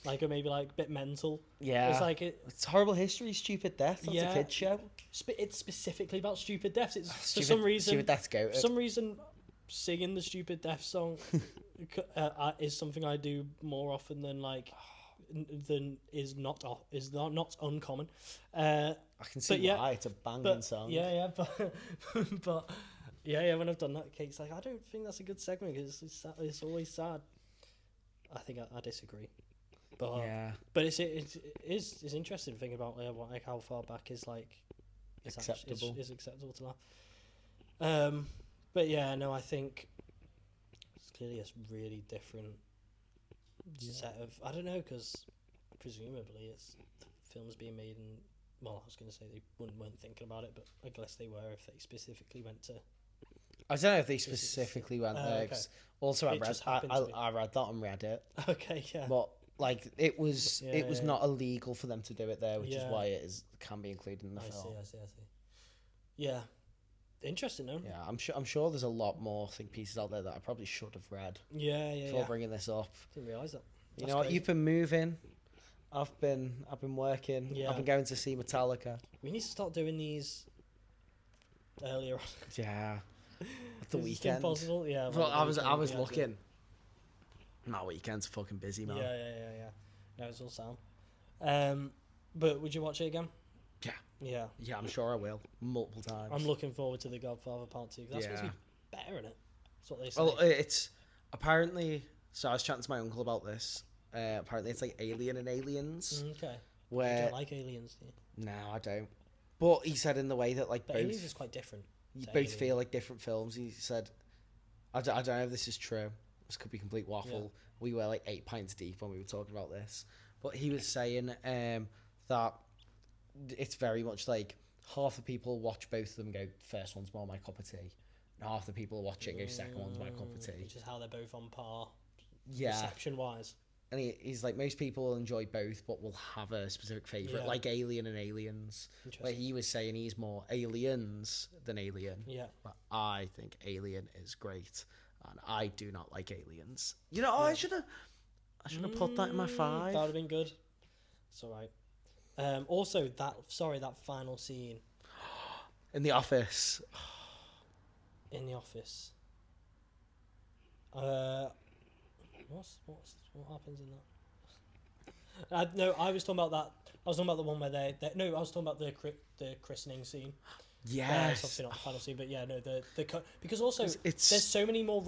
like are maybe like a bit mental. It's like it's Horrible History, Stupid Death. That's a kids show. It's specifically about stupid deaths. It's stupid, for some reason. Stupid Death's goated. For some reason, singing the Stupid Death song is something I do more often than is not uncommon. I can see why. It's a banging song. But when I've done that, Kate's like, I don't think that's a good segment because it's always sad. I think I disagree. But it's interesting to think about how far back is acceptable. Is acceptable to that. But I think it's clearly a really different set of, I don't know, because presumably the film's being made in, I was going to say they weren't thinking about it, but I guess they were if they specifically went to. I don't know if they specifically went there. Okay. Also, I read that on Reddit. Okay, But it was not illegal for them to do it there, which is why it can be included in the film. I see. Yeah, interesting, though. Yeah, I'm sure there's a lot more think pieces out there that I probably should have read. Before bringing this up. Didn't realise that. You know what? You've been moving. I've been working. Yeah. I've been going to see Metallica. We need to start doing these earlier on. Yeah. At the weekend. Impossible. Yeah. Well, I was looking. My weekend's fucking busy, man. Yeah. No, it's all sound. But would you watch it again? Yeah. Yeah, I'm sure I will. Multiple times. I'm looking forward to The Godfather Part 2. That's supposed to be better, isn't it? That's what they say. Well, it's apparently. So I was chatting to my uncle about this. Apparently, it's like Alien and Aliens. Okay. Where you don't like Aliens, do you? No, I don't. But he said in the way that but Aliens is quite different. You both feel like different films. He said, I don't know if this is true. This could be complete waffle. Yeah. We were like 8 pints deep when we were talking about this. But he was saying that it's very much like half the people watch both of them and go, first one's more my cup of tea. And half the people watch it and go, second one's my cup of tea. Which is how they're both on par, Yeah. perception-wise. And he's like, most people will enjoy both, but will have a specific favourite, Yeah. like Alien and Aliens. Where he was saying he's more Aliens than Alien. Yeah. But I think Alien is great, and I do not like Aliens. You know, I should have put that in my 5. That would have been good. It's all right. Also, that final scene In the office. in the office. What happens in that? No, I was talking about that. I was talking about the one where I was talking about the christening scene. Yes. It's obviously not the final scene, but yeah, no, because also It's there's so many more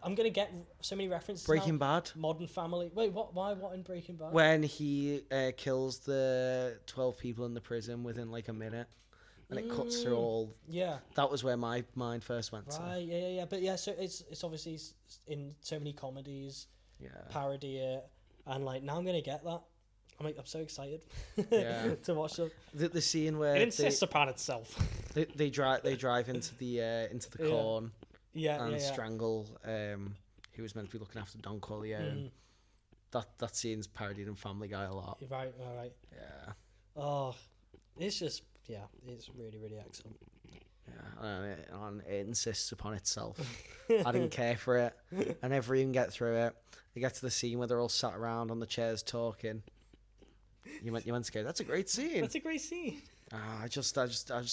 I'm gonna get so many references. Breaking now. Bad. Modern Family. Wait, what? Why? What in Breaking Bad? When he kills the 12 people in the prison within like a minute, and it cuts through all. Yeah. That was where my mind first went to. Right. Yeah. But yeah, so it's obviously in so many comedies. Yeah. Parody it, and like now I'm gonna get that. I'm so excited Yeah. to watch them. The scene where It insists upon itself. they drive into the corn and strangle who was meant to be looking after Don Corleone. That scene's parodied in Family Guy a lot. Right, all right. Yeah. Oh, it's just it's really, really excellent. Yeah, and it insists upon itself. I didn't care for it. I never even get through it. They get to the scene where they're all sat around on the chairs talking. You meant to go, that's a great scene. That's a great scene. I just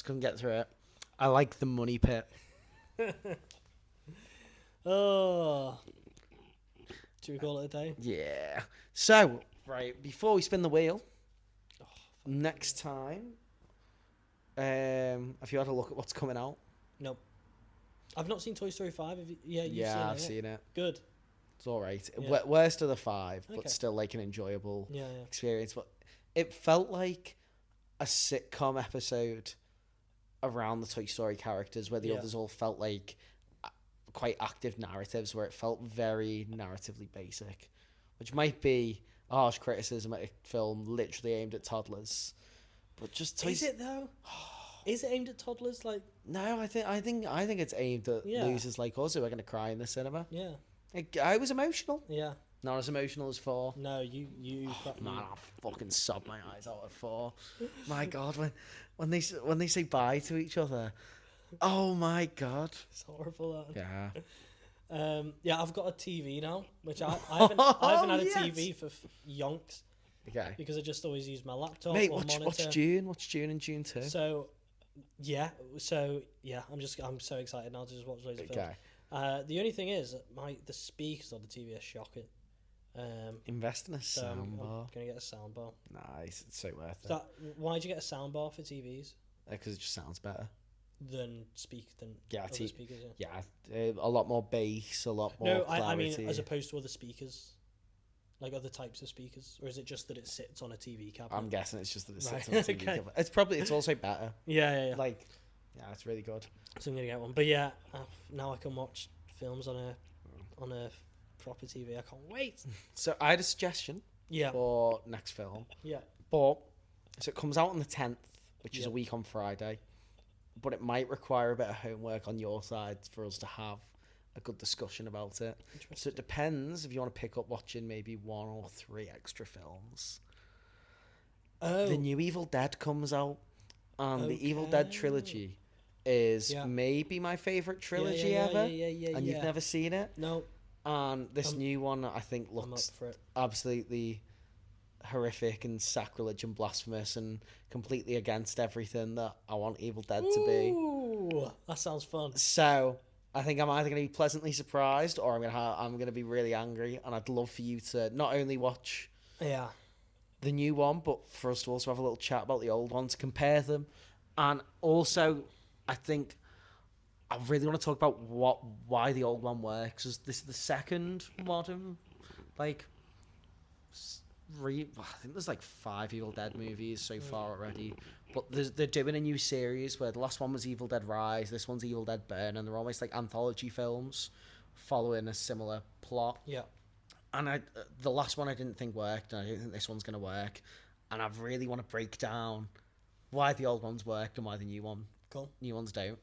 couldn't get through it. I like the money pit. Oh. Should we call it a day? Yeah. So, right, before we spin the wheel, next time, have you had a look at what's coming out? Nope. I've not seen Toy Story 5. Have you? Yeah, I've seen it. Good. It's all right. Yeah. Worst of the 5, Okay. but still like an enjoyable Yeah. experience. But it felt like a sitcom episode around the Toy Story characters, where the others all felt like quite active narratives, where it felt very narratively basic, which might be a harsh criticism at a film literally aimed at toddlers. But just Is it though? Is it aimed at toddlers? Like, no, I think it's aimed at losers like us who are going to cry in the cinema. yeah. I was emotional. Yeah. Not as emotional as 4. No, you. Man, I fucking sobbed my eyes out at 4. My God, when they say bye to each other, oh my God. It's horrible. That. Yeah. Yeah, I've got a TV now, which I haven't had a Yes. TV for yonks Okay. because I just always use my laptop Mate, or monitor. what's June? What's June and June 2? So I'm so excited now to just watch loads of films. Okay. The only thing is, the speakers on the TV are shocking. Invest in a So I'm soundbar. gonna get a soundbar. Nice. It's so worth it. Why'd you get a soundbar for TVs Because it just sounds better. than Yeah, other speakers? Yeah. Yeah, a lot more bass, a lot more No, clarity. I mean as opposed to other speakers, like other types of speakers, or is it just that it sits on a TV cabinet? I'm guessing it's just that it sits Right, on the TV okay. cover. It's also better. Yeah. Like, yeah, it's really good. So I'm gonna get one. But yeah, now I can watch films on a proper TV. I can't wait. So I had a suggestion Yeah. for next film. Yeah. But, so it comes out on the 10th, which is Yeah. a week on Friday. But it might require a bit of homework on your side for us to have a good discussion about it. So it depends if you want to pick up watching maybe 1 or 3 extra films. Oh. The new Evil Dead comes out, and the Evil Dead trilogy is maybe my favourite trilogy ever. And you've never seen it? No. And this new one, I think, I'm up looks for it. absolutely horrific and sacrilege and blasphemous and completely against everything that I want Evil Dead to be. Ooh, that sounds fun. So I think I'm either going to be pleasantly surprised or I'm gonna be really angry. And I'd love for you to not only watch Yeah. the new one, but for us to also have a little chat about the old one to compare them. And also, I think I really want to talk about why the old one works. Is this the second modern, like, I think there's like 5 Evil Dead movies so far already, but they're doing a new series where the last one was Evil Dead Rise, this one's Evil Dead Burn, and they're almost like anthology films following a similar plot. Yeah. And the last one I didn't think worked, and I don't think this one's going to work. And I really want to break down why the old ones worked and why the new new ones don't.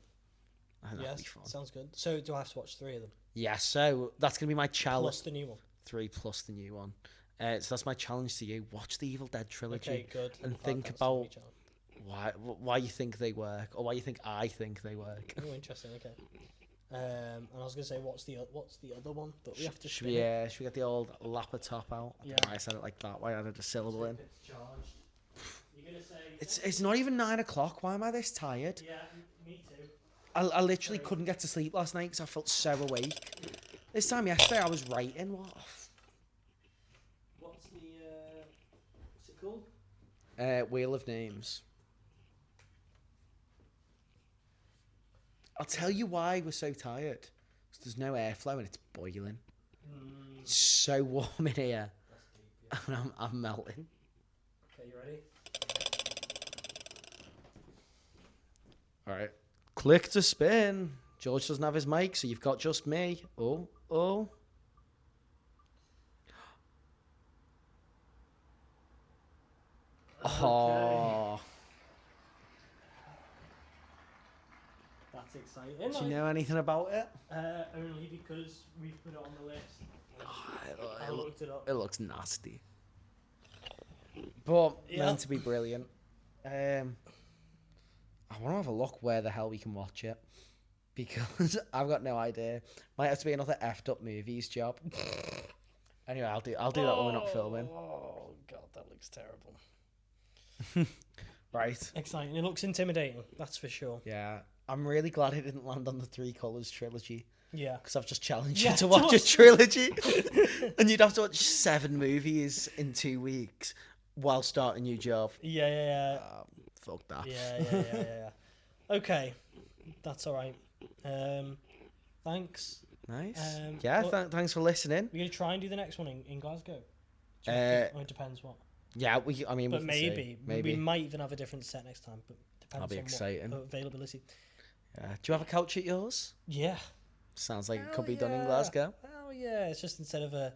I think that'd be fun. Sounds good. So do I have to watch 3 of them? Yeah, so that's going to be my challenge. Plus the new one. 3 plus the new one. So that's my challenge to you. Watch the Evil Dead trilogy. Okay, good. And think about why you think they work, or why you think I think they work. Oh, interesting. Okay. And I was gonna say, what's the other one? But we have to. Should we get the old laptop out? Yeah. I said it like that. Why I added a syllable in? It's charged. You're gonna say. It's not even 9 o'clock. Why am I this tired? Yeah, me too. I literally couldn't get to sleep last night because I felt so awake. This time yesterday I was writing. What? What's it called? Wheel of Names. I'll tell you why we're so tired. 'Cause there's no airflow and it's boiling. It's so warm in here. That's deep, yeah. And I'm melting. Okay, you ready? Alright. Click to spin. George doesn't have his mic, so you've got just me. Oh. Oh. That's exciting. Do you know anything about it? Only because we've put it on the list. I looked it up. It looks nasty. But meant to be brilliant. I want to have a look where the hell we can watch it. Because I've got no idea. Might have to be another effed up movies job. Anyway, I'll do that when we're not filming. Oh god, that looks terrible. Right. Exciting. It looks intimidating, that's for sure. Yeah. I'm really glad it didn't land on the 3 Colours trilogy. Yeah. Because I've just challenged you to watch a trilogy. And you'd have to watch 7 movies in 2 weeks while starting a new job. Yeah. Fuck that. Yeah. Okay. That's alright. Thanks. Nice. Well, thanks for listening. We're going to try and do the next one in Glasgow. It depends what. Yeah, but maybe. We might even have a different set next time, but depends That'll be on exciting. what availability. Yeah. Do you have a couch at yours? Yeah. Sounds like it could be done in Glasgow. Oh yeah, it's just instead of a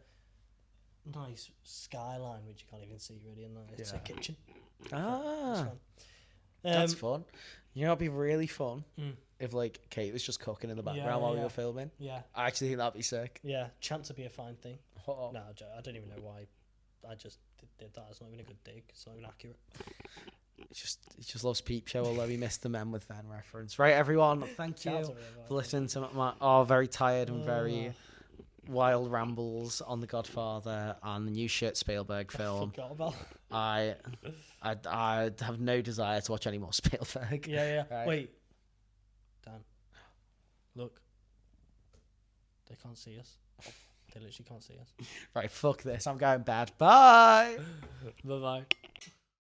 nice skyline, which you can't even see really, and it's a kitchen. That's fun. You know, it'd be really fun if like Kate was just cooking in the background while we were filming. Yeah. I actually think that'd be sick. Yeah, chance would be a fine thing. Oh. No, I don't even know why. I just did that. It's not even a good dig. It's not even accurate. He just loves Peep Show, although he missed the Men with Van reference. Right, everyone, thank you for listening to my very tired and very wild rambles on The Godfather and the new shit Spielberg film. I forgot about. I have no desire to watch any more Spielberg. Yeah. Right. Wait, Dan, look. They can't see us. They literally can't see us. Right, fuck this. I'm going bad. Bye. Bye.